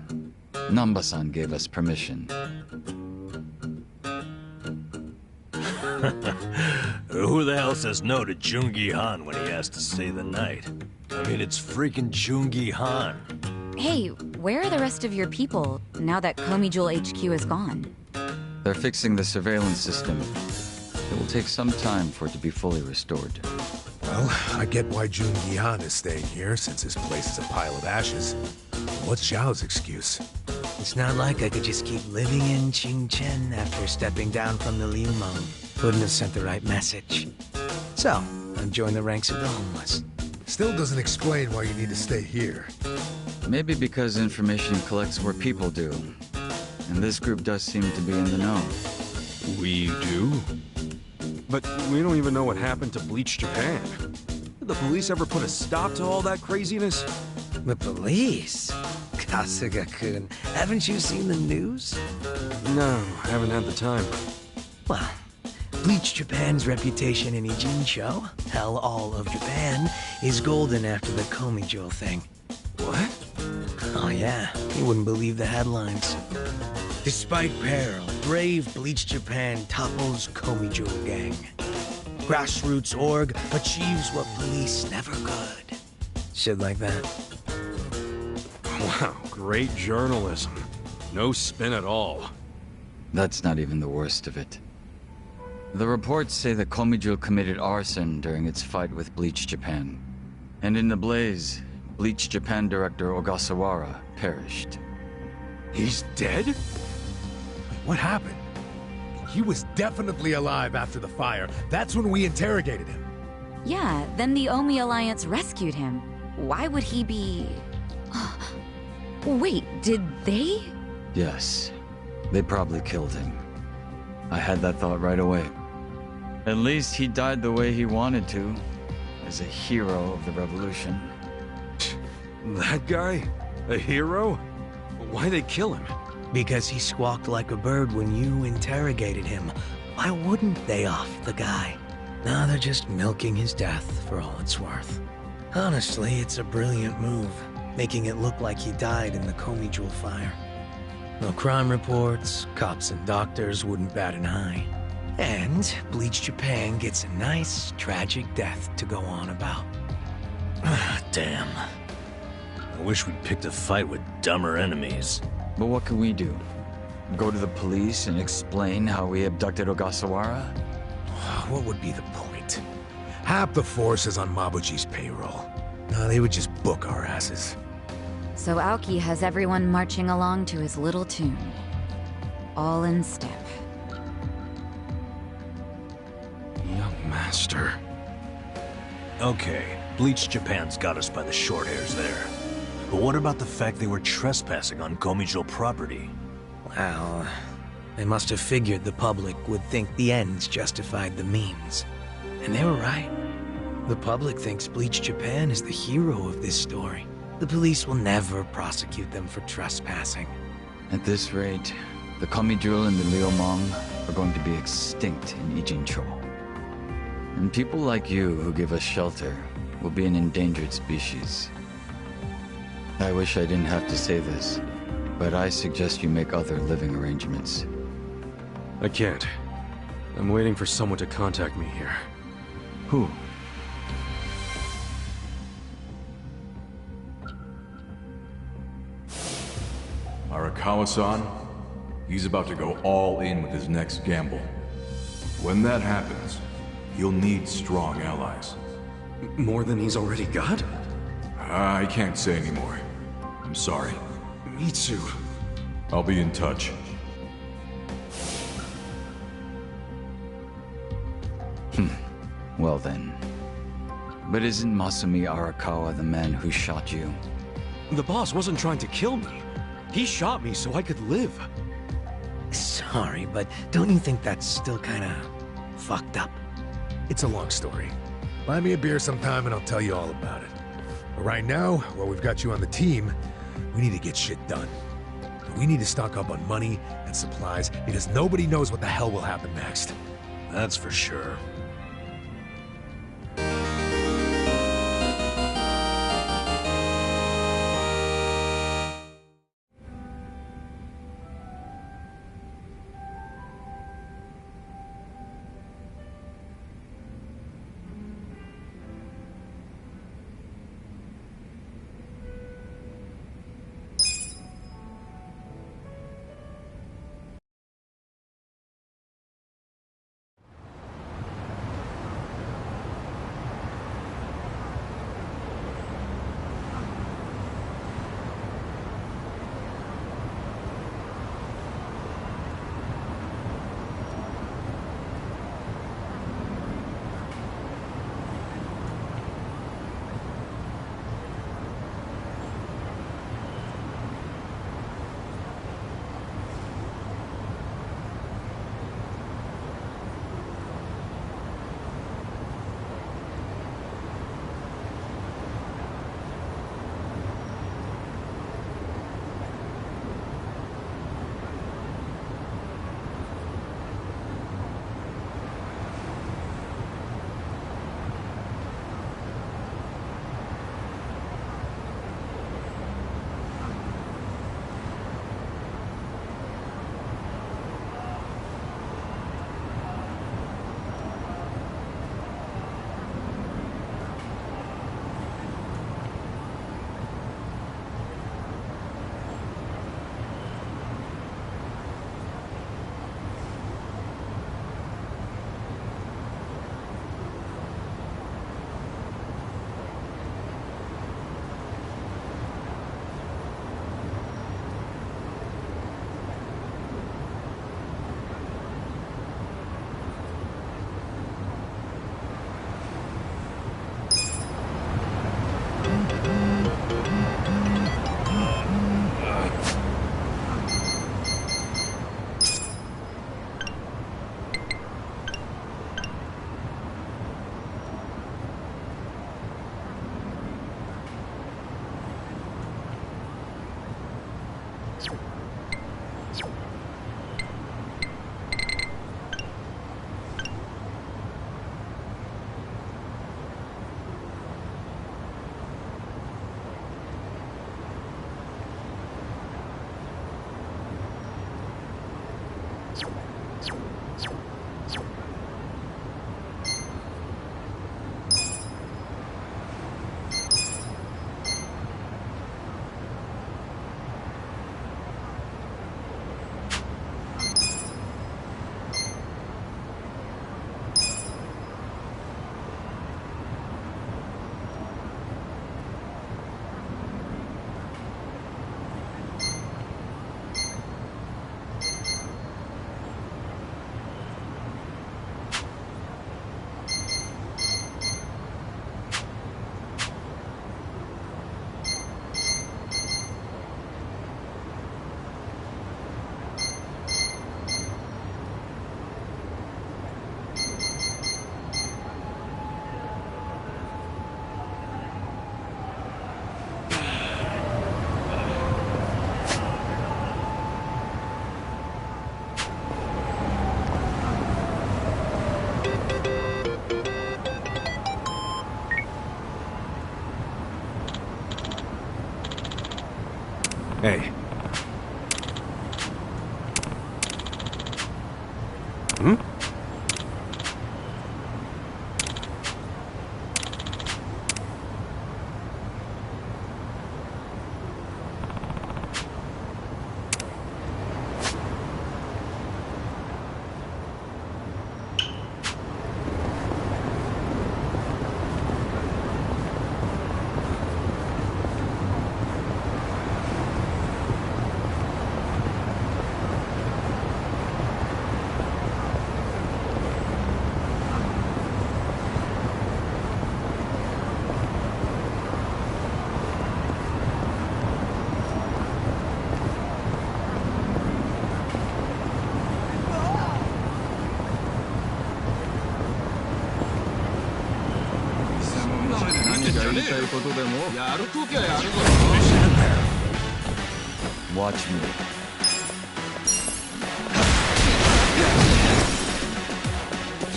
Namba-san gave us permission. Who the hell says no to Jungi Han when he has to stay the night? I mean, it's freaking Jungi Han. Hey, where are the rest of your people now that Komijul HQ is gone? They're fixing the surveillance system. It will take some time for it to be fully restored. Well, I get why Jun Gihan is staying here, since his place is a pile of ashes. What's Zhao's excuse? It's not like I could just keep living in Qingchen after stepping down from the Liumeng. Wouldn't have sent the right message. So, I've joined the ranks of the homeless. Still doesn't explain why you need to stay here. Maybe because information collects where people do. And this group does seem to be in the know. We do? But we don't even know what happened to Bleach Japan. Did the police ever put a stop to all that craziness? The police? Kasuga-kun, haven't you seen the news? No, haven't had the time. Well, Bleach Japan's reputation in Ijincho, hell, all of Japan, is golden after the Komijul thing. What? Oh yeah, you wouldn't believe the headlines. Despite peril, brave Bleach Japan topples Komijul gang. Grassroots org achieves what police never could. Shit like that. Wow, great journalism. No spin at all. That's not even the worst of it. The reports say that Komijul committed arson during its fight with Bleach Japan. And in the blaze, Bleach Japan director Ogasawara perished. He's dead? What happened? He was definitely alive after the fire. That's when we interrogated him. Yeah, then the Omi Alliance rescued him. Why would he be... Wait, did they? Yes. They probably killed him. I had that thought right away. At least he died the way he wanted to, as a hero of the revolution. That guy? A hero? Why'd they kill him? Because he squawked like a bird when you interrogated him. Why wouldn't they off the guy? Now they're just milking his death for all it's worth. Honestly, it's a brilliant move, making it look like he died in the Komijul fire. No crime reports, cops and doctors wouldn't bat an eye. And Bleach Japan gets a nice, tragic death to go on about. Damn. I wish we'd picked a fight with dumber enemies. But what can we do? Go to the police and explain how we abducted Ogasawara? What would be the point? Half the force is on Mabuchi's payroll. No, they would just book our asses. So Aoki has everyone marching along to his little tune. All in step. Young master. Okay, Bleach Japan's got us by the short hairs there. But what about the fact they were trespassing on Komijul property? Well, they must have figured the public would think the ends justified the means. And they were right. The public thinks Bleach Japan is the hero of this story. The police will never prosecute them for trespassing. At this rate, the Komijul and the Liumeng are going to be extinct in Ijincho. And people like you who give us shelter will be an endangered species. I wish I didn't have to say this, but I suggest you make other living arrangements. I can't. I'm waiting for someone to contact me here. Who? Arakawa-san, he's about to go all in with his next gamble. When that happens, he'll need strong allies. More than he's already got? I can't say anymore. I'm sorry. Me too. I'll be in touch. Well then. But isn't Masumi Arakawa the man who shot you? The boss wasn't trying to kill me. He shot me so I could live. Sorry, but don't you think that's still kinda fucked up? It's a long story. Buy me a beer sometime and I'll tell you all about it. But right now, while we've got you on the team, we need to get shit done. We need to stock up on money and supplies because nobody knows what the hell will happen next. That's for sure. Hey. Hmm? 言いたいことでもやるときはやるぞ。 Watch me.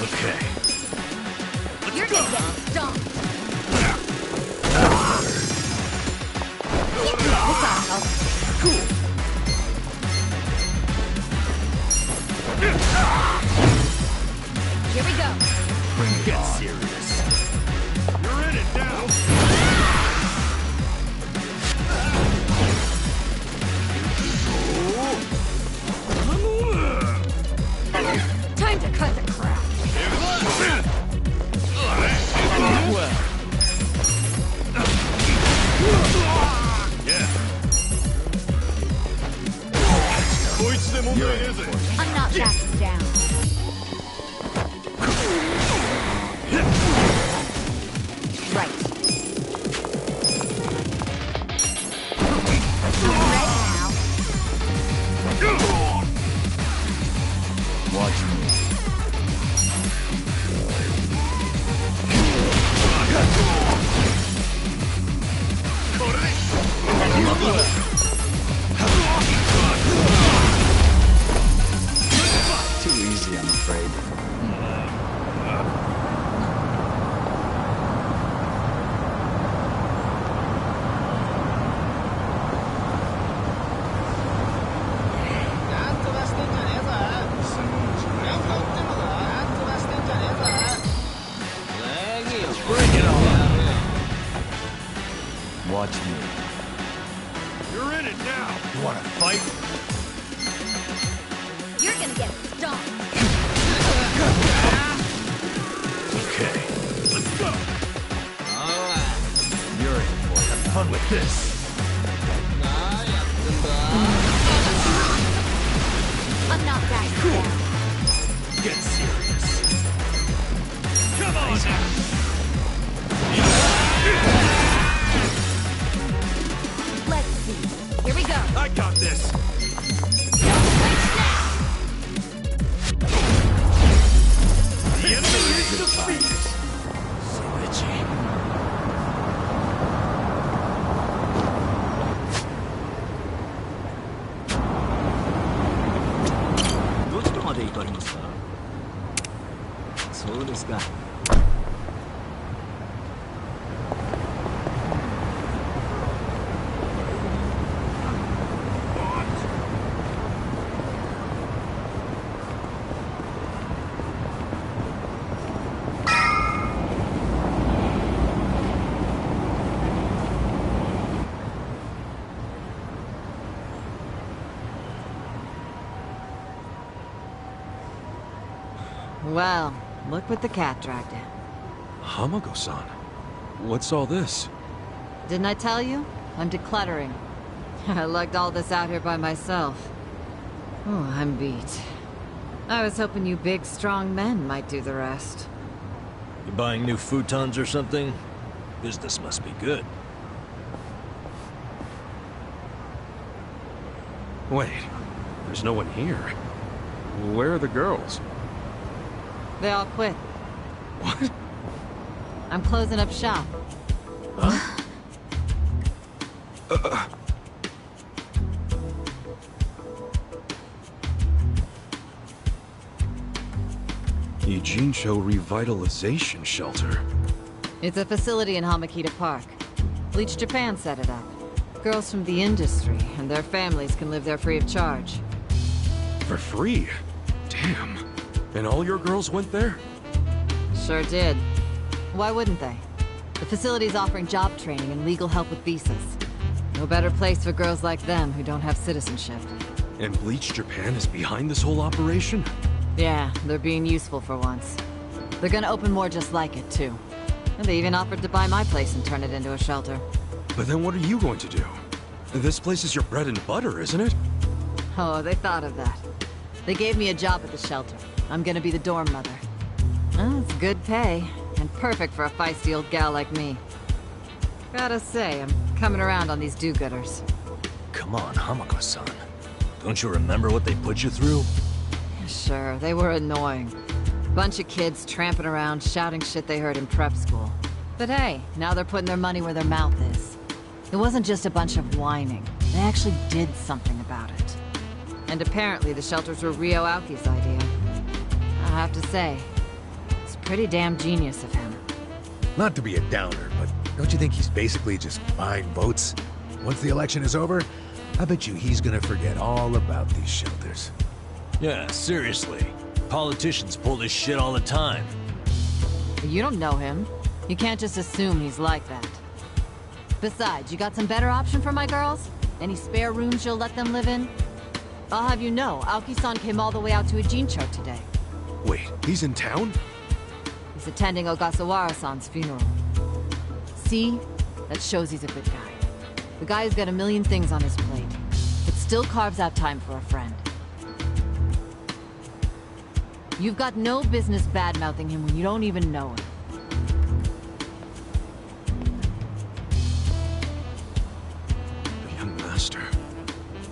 Okay. You're gonna get stomped. This ought to help. Cool. Here we go. Get serious. You're in it now. Time to cut the crap. Well. Yeah. I'm not backing down. Right. I'm ready now. Watch me. Too easy, I'm afraid. Watch me. You're in it now. You want to fight? You're gonna get stomped. Okay. Let's go. You're in for it. Have fun with this. I'm not backing down. Get serious. Come on now. Let's see. Here we go. I got this. The enemy is defeated. Simichi. どちらまで行かれますか。そうですか。 Well, look what the cat dragged in. Hamago-san, what's all this? Didn't I tell you? I'm decluttering. I lugged all this out here by myself. Oh, I'm beat. I was hoping you big, strong men might do the rest. You buying new futons or something? Business must be good. Wait, there's no one here. Where are the girls? They all quit. What? I'm closing up shop. Ijincho Revitalization Shelter. It's a facility in Hamakita Park. Bleach Japan set it up. Girls from the industry and their families can live there free of charge. For free? Damn. And all your girls went there? Sure did. Why wouldn't they? The facility's offering job training and legal help with visas. No better place for girls like them who don't have citizenship. And Bleach Japan is behind this whole operation? Yeah, they're being useful for once. They're gonna open more just like it, too. And they even offered to buy my place and turn it into a shelter. But then what are you going to do? This place is your bread and butter, isn't it? Oh, they thought of that. They gave me a job at the shelter. I'm gonna be the dorm mother. Well, it's good pay, and perfect for a feisty old gal like me. Gotta say, I'm coming around on these do-gooders. Come on, Hamako-san. Don't you remember what they put you through? Sure, they were annoying. Bunch of kids tramping around, shouting shit they heard in prep school. But hey, now they're putting their money where their mouth is. It wasn't just a bunch of whining. They actually did something about it. And apparently the shelters were Rio Aoki's idea. I have to say, it's pretty damn genius of him. Not to be a downer, but don't you think he's basically just buying votes? Once the election is over, I bet you he's gonna forget all about these shelters. Yeah, seriously. Politicians pull this shit all the time. You don't know him. You can't just assume he's like that. Besides, you got some better option for my girls? Any spare rooms you'll let them live in? I'll have you know, Aoki-san came all the way out to Ijincho today. Wait, he's in town? He's attending Ogasawara-san's funeral. See? That shows he's a good guy. The guy's got a million things on his plate, but still carves out time for a friend. You've got no business bad-mouthing him when you don't even know him. The young master.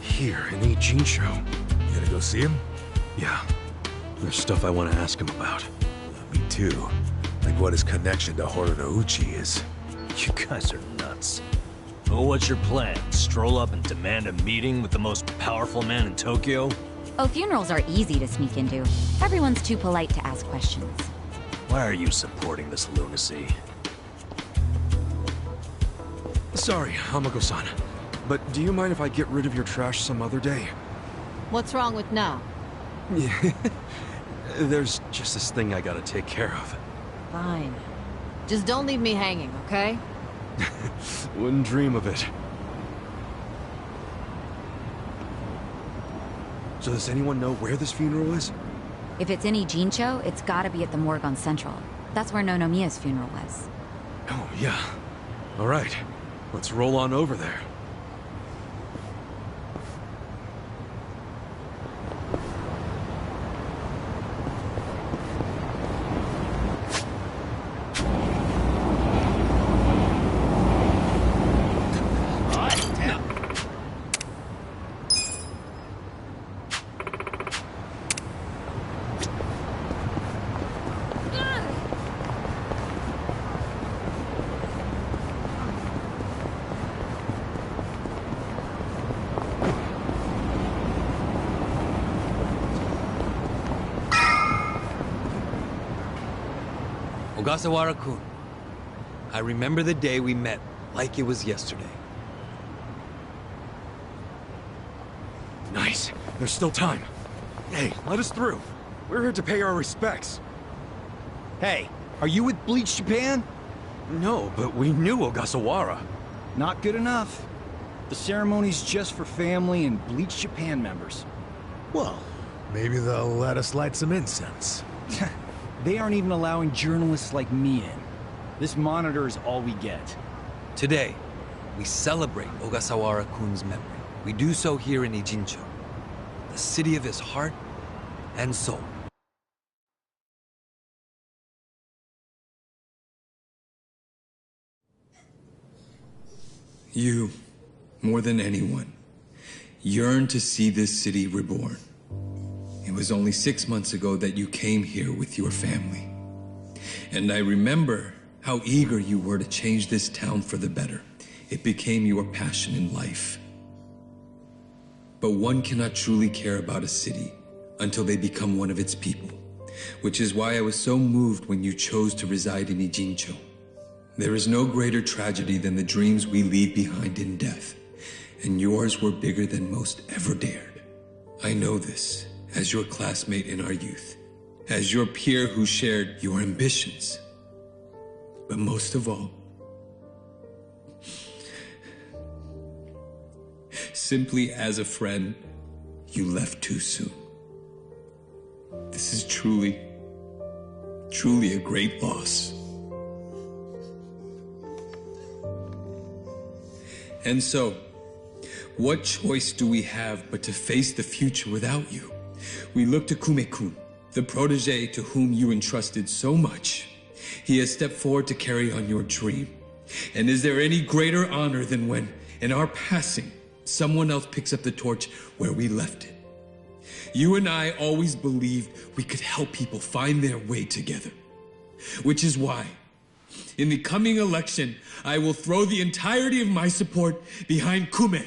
Here in Ijincho. You gonna go see him? Yeah. There's stuff I want to ask him about. Me too. Like what his connection to Horodouchi is. You guys are nuts. Well, what's your plan? Stroll up and demand a meeting with the most powerful man in Tokyo? Oh, funerals are easy to sneak into. Everyone's too polite to ask questions. Why are you supporting this lunacy? Sorry, Hamako-san. But do you mind if I get rid of your trash some other day? What's wrong with now? Yeah. There's just this thing I gotta take care of. Fine. Just don't leave me hanging, okay? Wouldn't dream of it. So does anyone know where this funeral is? If it's in Ijincho, it's gotta be at the morgue on Central. That's where Nonomiya's funeral was. Oh, yeah. All right. Let's roll on over there. Ogasawara-kun, I remember the day we met like it was yesterday. Nice. There's still time. Hey, let us through. We're here to pay our respects. Hey, are you with Bleach Japan? No, but we knew Ogasawara. Not good enough. The ceremony's just for family and Bleach Japan members. Well, maybe they'll let us light some incense. They aren't even allowing journalists like me in. This monitor is all we get. Today, we celebrate Ogasawara-kun's memory. We do so here in Ijincho, the city of his heart and soul. You, more than anyone, yearn to see this city reborn. It was only 6 months ago that you came here with your family. And I remember how eager you were to change this town for the better. It became your passion in life. But one cannot truly care about a city until they become one of its people, which is why I was so moved when you chose to reside in Ijincho. There is no greater tragedy than the dreams we leave behind in death, and yours were bigger than most ever dared. I know this as your classmate in our youth, as your peer who shared your ambitions. But most of all, simply as a friend, you left too soon. This is truly, truly a great loss. And so, what choice do we have but to face the future without you? We look to Kume-kun, the protege to whom you entrusted so much. He has stepped forward to carry on your dream. And is there any greater honor than when, in our passing, someone else picks up the torch where we left it? You and I always believed we could help people find their way together. Which is why In the coming election, I will throw the entirety of my support behind Kume.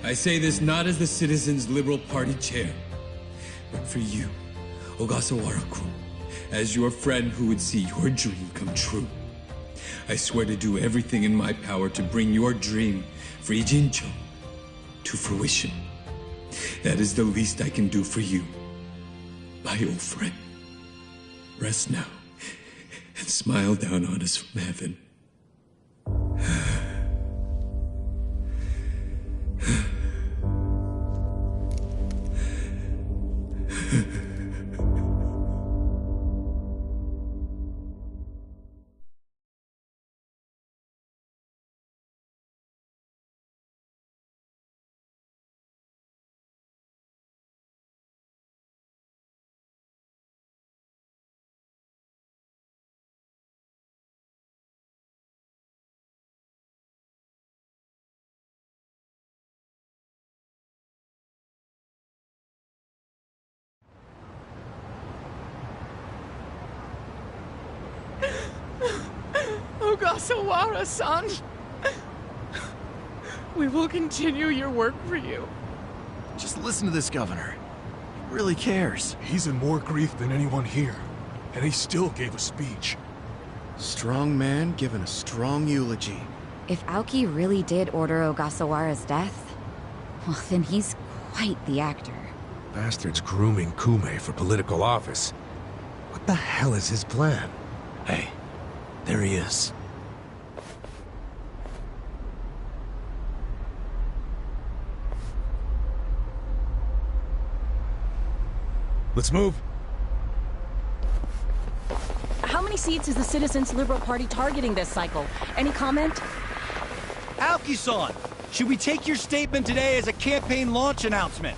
I say this not as the Citizens Liberal Party chair, but for you, Ogasawara-kun, as your friend who would see your dream come true. I swear to do everything in my power to bring your dream, Free Jincho, to fruition. That is the least I can do for you, my old friend. Rest now, and smile down on us from heaven. Ogasawara-san, we will continue your work for you. Just listen to this governor. He really cares. He's in more grief than anyone here, and he still gave a speech. Strong man giving a strong eulogy. If Aoki really did order Ogasawara's death, well, then he's quite the actor. Bastard's grooming Kume for political office. What the hell is his plan? Hey, there he is. Let's move. How many seats is the Citizens Liberal Party targeting this cycle? Any comment? Aoki-san, should we take your statement today as a campaign launch announcement?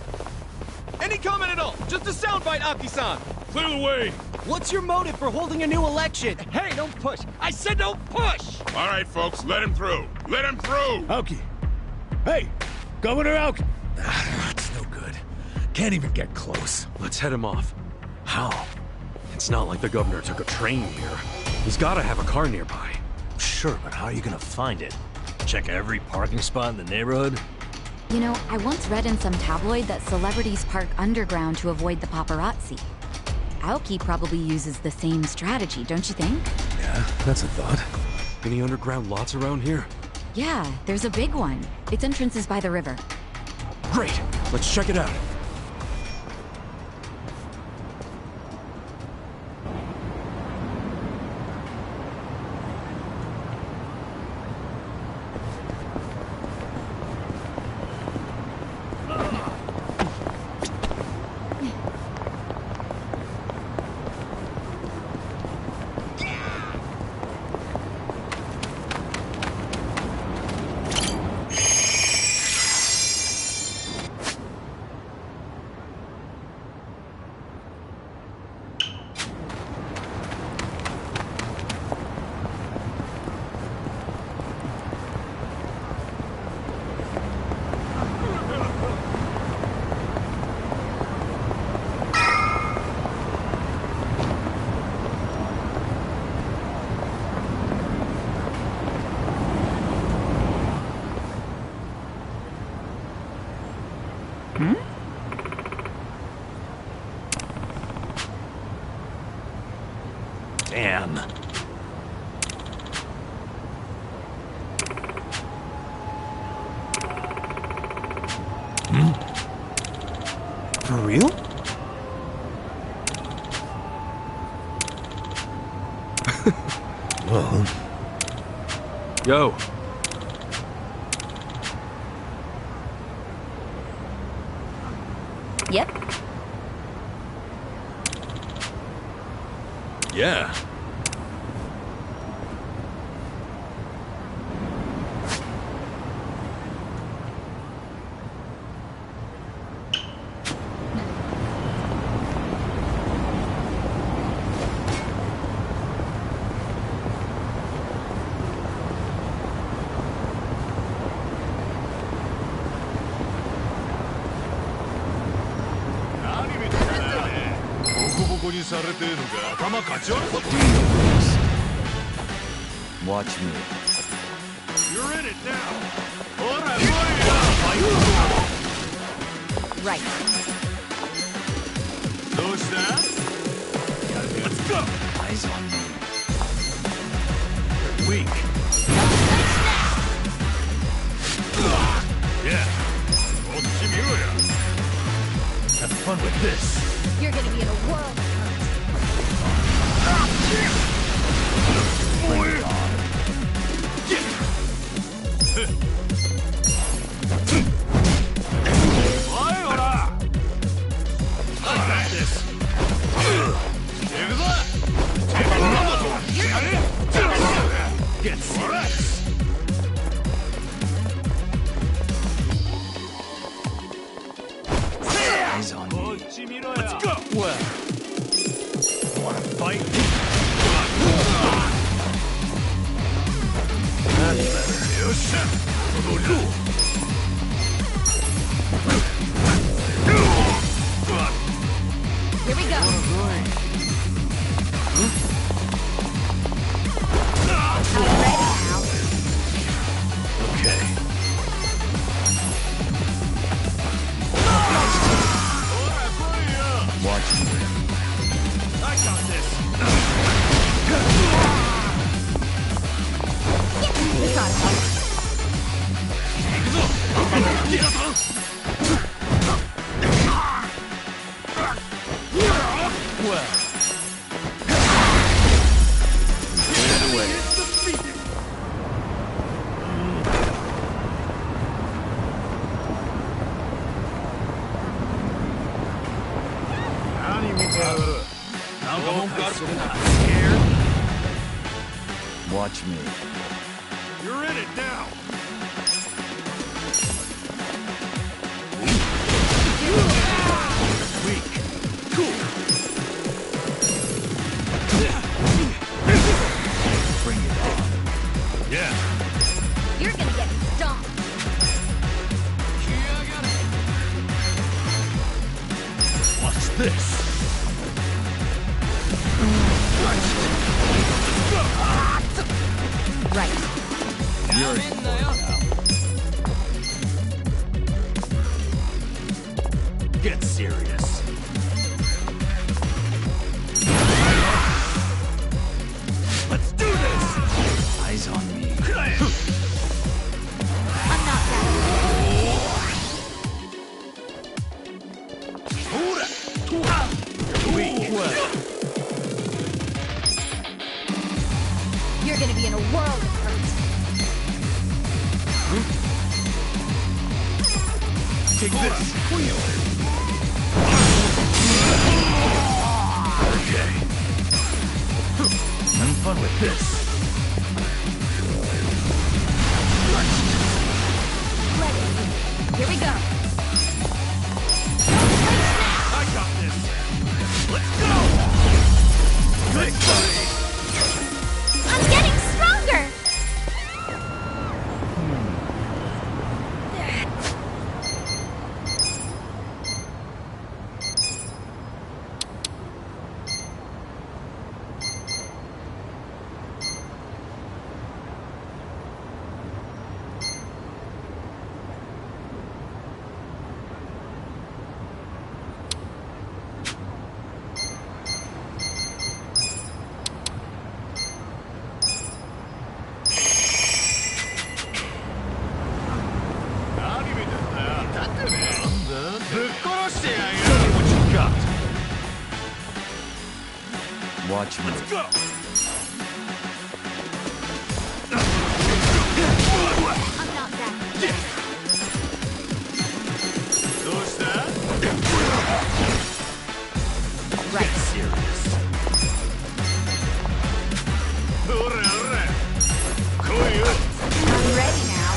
Any comment at all? Just a soundbite, Aoki-san. Clear the way. What's your motive for holding a new election? Hey, don't push. I said don't push! All right, folks, let him through. Let him through! Aoki. Hey, Governor Aoki. That's no good. Can't even get close. Let's head him off. How? It's not like the governor took a train here. He's gotta have a car nearby. Sure, but how are you gonna find it? Check every parking spot in the neighborhood? You know, I once read in some tabloid that celebrities park underground to avoid the paparazzi. Aoki probably uses the same strategy, don't you think? Yeah, that's a thought. Any underground lots around here? Yeah, there's a big one. Its entrance is by the river. Great! Let's check it out. Damn. For real? Well... Yo. Yep. Yeah. Watch me. You're in it now. Right. Let's go. Eyes on me. Weak. Yeah. Have fun with this. You're gonna be in a world of Bring it on. I got this. Get serious. Eyes on me. Let's go. Well, wanna fight? That's better. Cool. Here we go. Okay. Watch me. I got this. We got it. Well. Get it away. Watch me. You're in it now. Weak. Cool. Bring it on. Yeah. You're gonna get stomped. Watch this. Right. You're in now. Get serious. Let's do this. Eyes on me. I'm not that. Weak. You're gonna be in a world of hurt. Take this. Okay. Have fun with this. Here we go. I got this. Let's go. Good fight. I'm getting stronger. Watch me. Let's go. I'm not that. Right. Get serious. I'm ready now.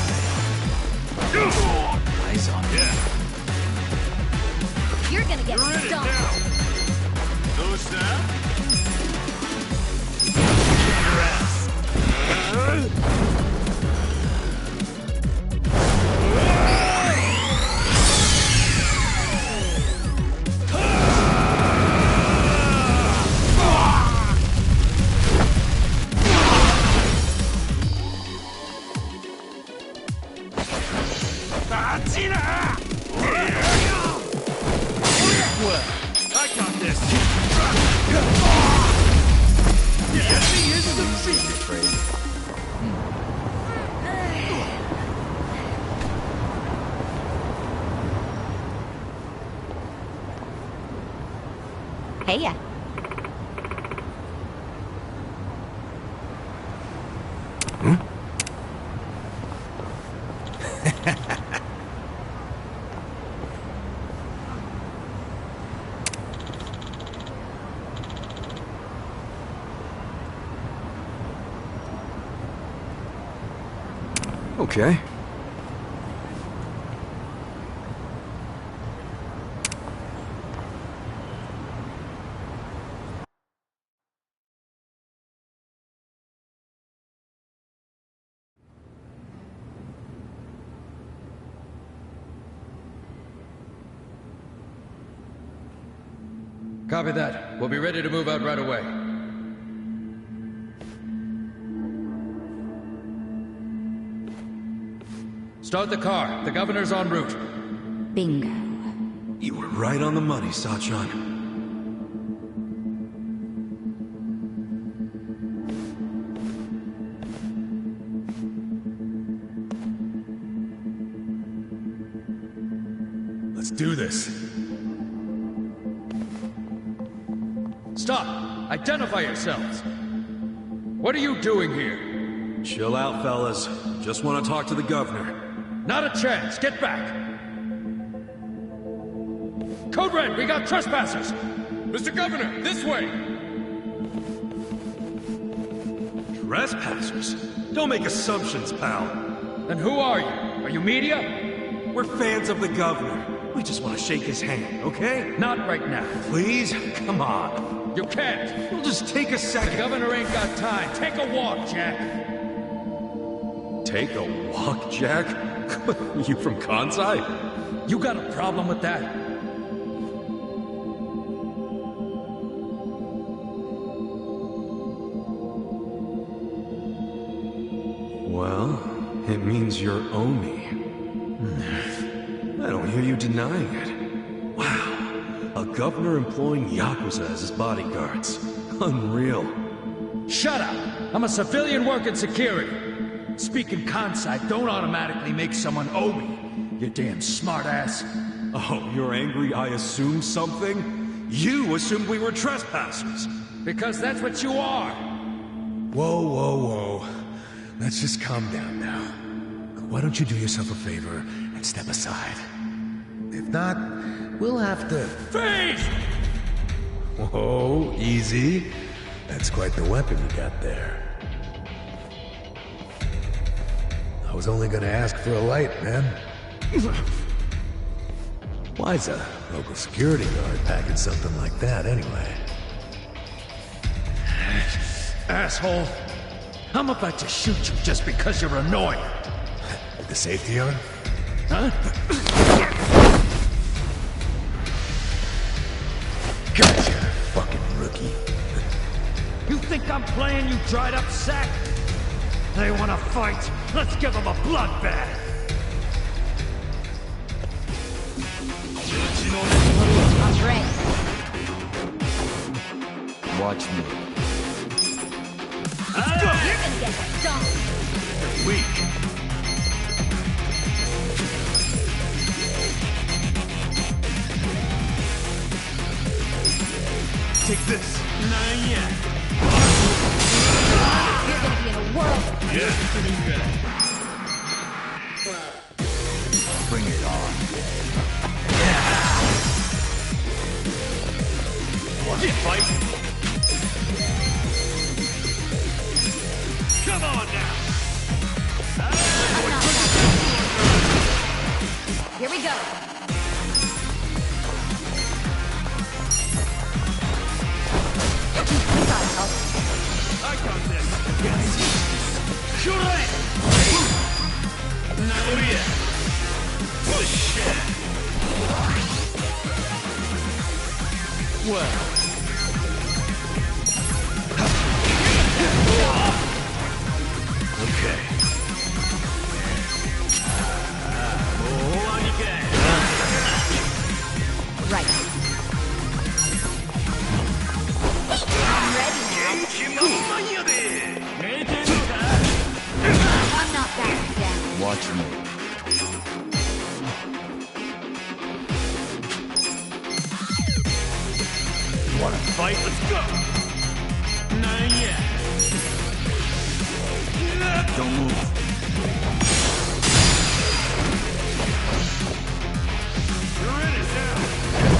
Eyes on me. Yeah. You're gonna get You're in it stomped. now. Your ass. Okay. Copy that. We'll be ready to move out right away. Start the car. The governor's en route. Bingo. You were right on the money, Sachan. Let's do this. Stop! Identify yourselves! What are you doing here? Chill out, fellas. Just want to talk to the governor. Not a chance! Get back! Code Red, we got trespassers! Mr. Governor, this way! Trespassers? Don't make assumptions, pal. And who are you? Are you media? We're fans of the governor. We just want to shake his hand, okay? Not right now. Please? Come on. You can't. It'll just take a second. The governor ain't got time. Take a walk, Jack. Take a walk, Jack? You from Kansai? You got a problem with that? Well, it means you're Omi. I don't hear you denying it. Wow, a governor employing Yakuza as his bodyguards. Unreal. Shut up! I'm a civilian working security. Speaking Kansai don't automatically make someone Omi, you damn smartass. Oh, you're angry I assumed something? You assumed we were trespassers. Because that's what you are. Whoa, whoa, whoa. Let's just calm down now. Why don't you do yourself a favor and step aside? If not, we'll have to... Freeze! Whoa, easy. That's quite the weapon you got there. I was only gonna ask for a light, man. Why's a local security guard packing something like that, anyway? Asshole! I'm about to shoot you just because you're annoying. With the safety on? Huh? Gotcha, fucking rookie. You think I'm playing, you dried up sack? They wanna fight? Let's give them a bloodbath! I'm ready. Watch me. You're gonna get dumped. Weak. Take this. Not yet. You're gonna be in a whirl. Yeah. Bring it on. Want to fight? Come on now. Here we go. I got this. Yes. Shoot it. Not yet. Push it. Well. Okay. Right. I'm ready now. I'm not backing down. Watch me. Want to fight? Let's go. Not yet. Don't move. You're in it now.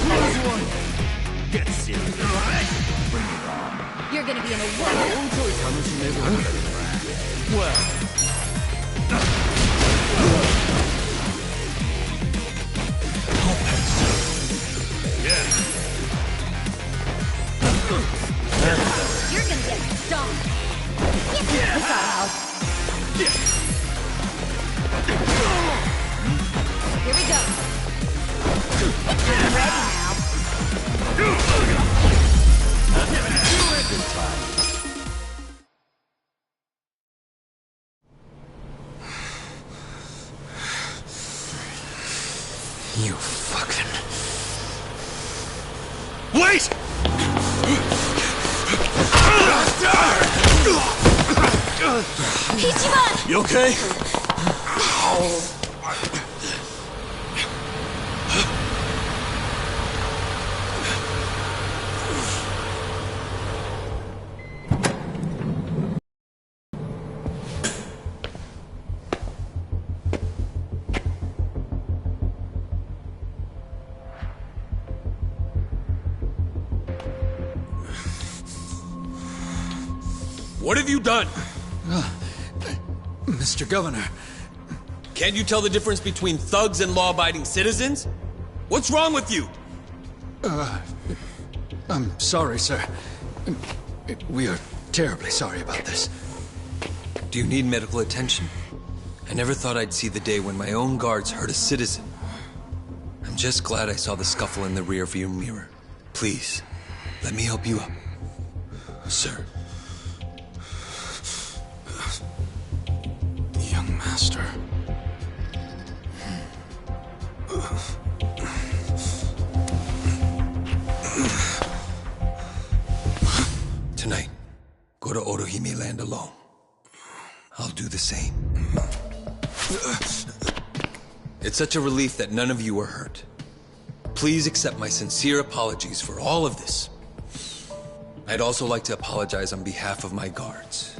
Lose one. Get serious. Bring it on. You're gonna be in a whirl. Well. Wait! Ichiban! You okay? What have you done? Mr. Governor. Can't you tell the difference between thugs and law-abiding citizens? What's wrong with you? I'm sorry, sir. We are terribly sorry about this. Do you need medical attention? I never thought I'd see the day when my own guards hurt a citizen. I'm just glad I saw the scuffle in the rearview mirror. Please, let me help you up. Sir. Young master. Tonight, go to Otohime Land alone. I'll do the same. It's such a relief that none of you were hurt. Please accept my sincere apologies for all of this. I'd also like to apologize on behalf of my guards.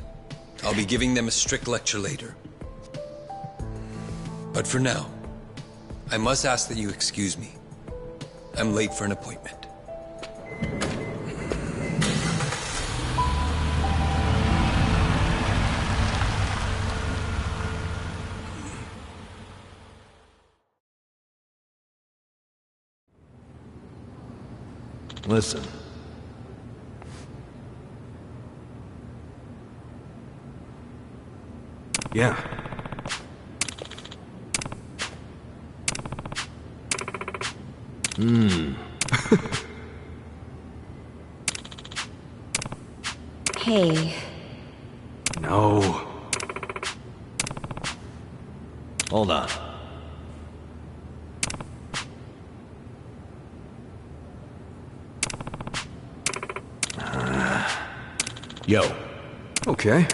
I'll be giving them a strict lecture later. But for now, I must ask that you excuse me. I'm late for an appointment. Listen. Yeah. Hey. No. Hold on. Yo. Okay.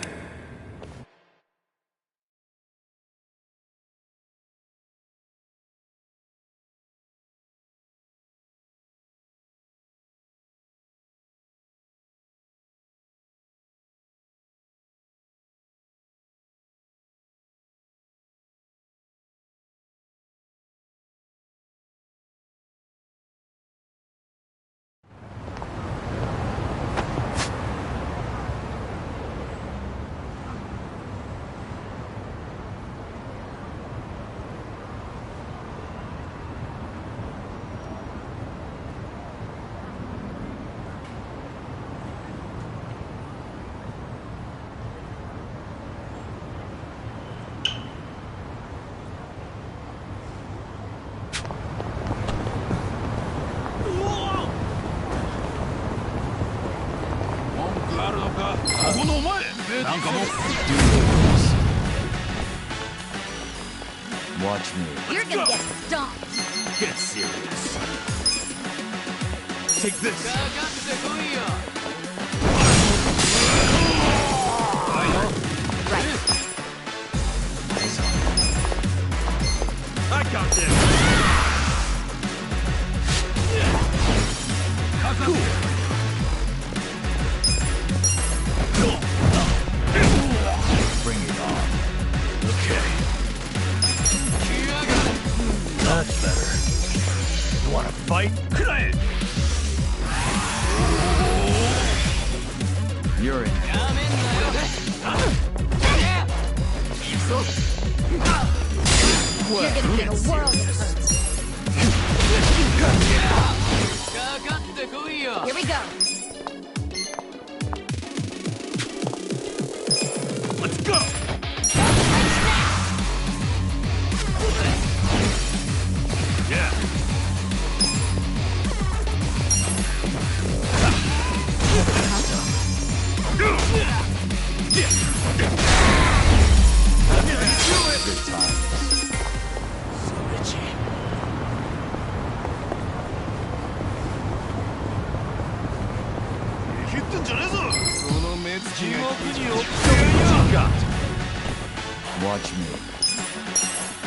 Watch me. You're gonna get stomped. Get serious. Take this. I got this. Bring it on. Okay. That's better. You wanna fight? You're in. You're gonna get a world of hurt. Here we go. Let's go. Yeah. Good times. So Richie. Watch me.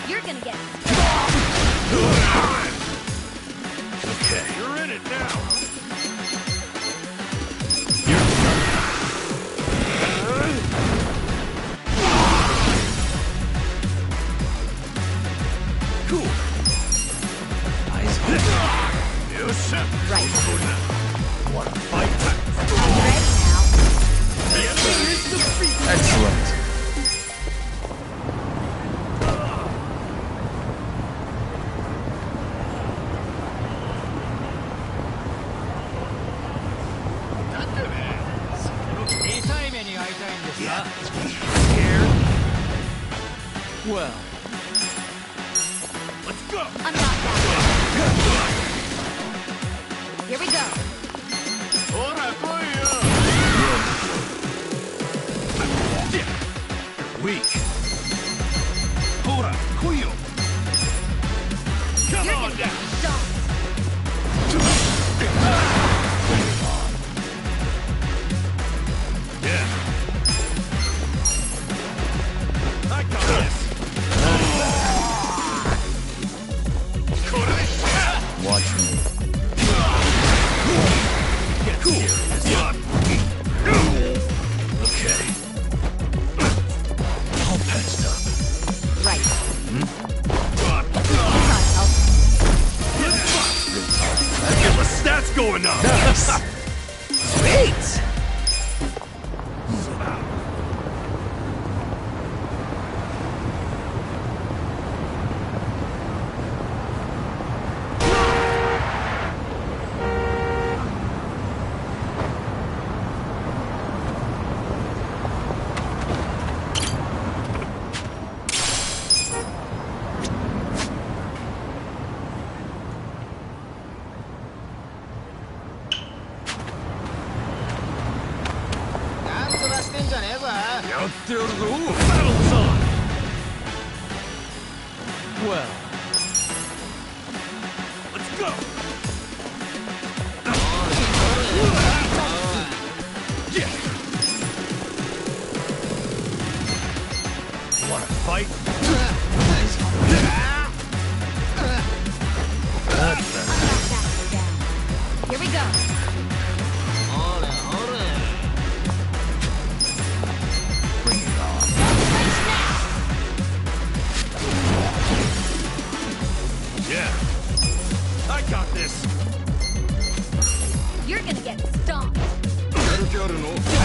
You're gonna get Okay. You're in it now. Cool. Eyes right. Wanna fight? Ready now. Excellent. Well, let's go. I'm not that. Here we go. Weak. Hora, Kuyo. Come You're on gonna get down. stomped. Yeah. I got this. Watch me. Get serious. Okay. All patched up. Right. Let's get the stats going up. Sweet! Battle's on. Well, let's go. Yeah. Wanna fight? Here we go. Bring it on. Yeah. I got this. You're gonna get stomped. Better go to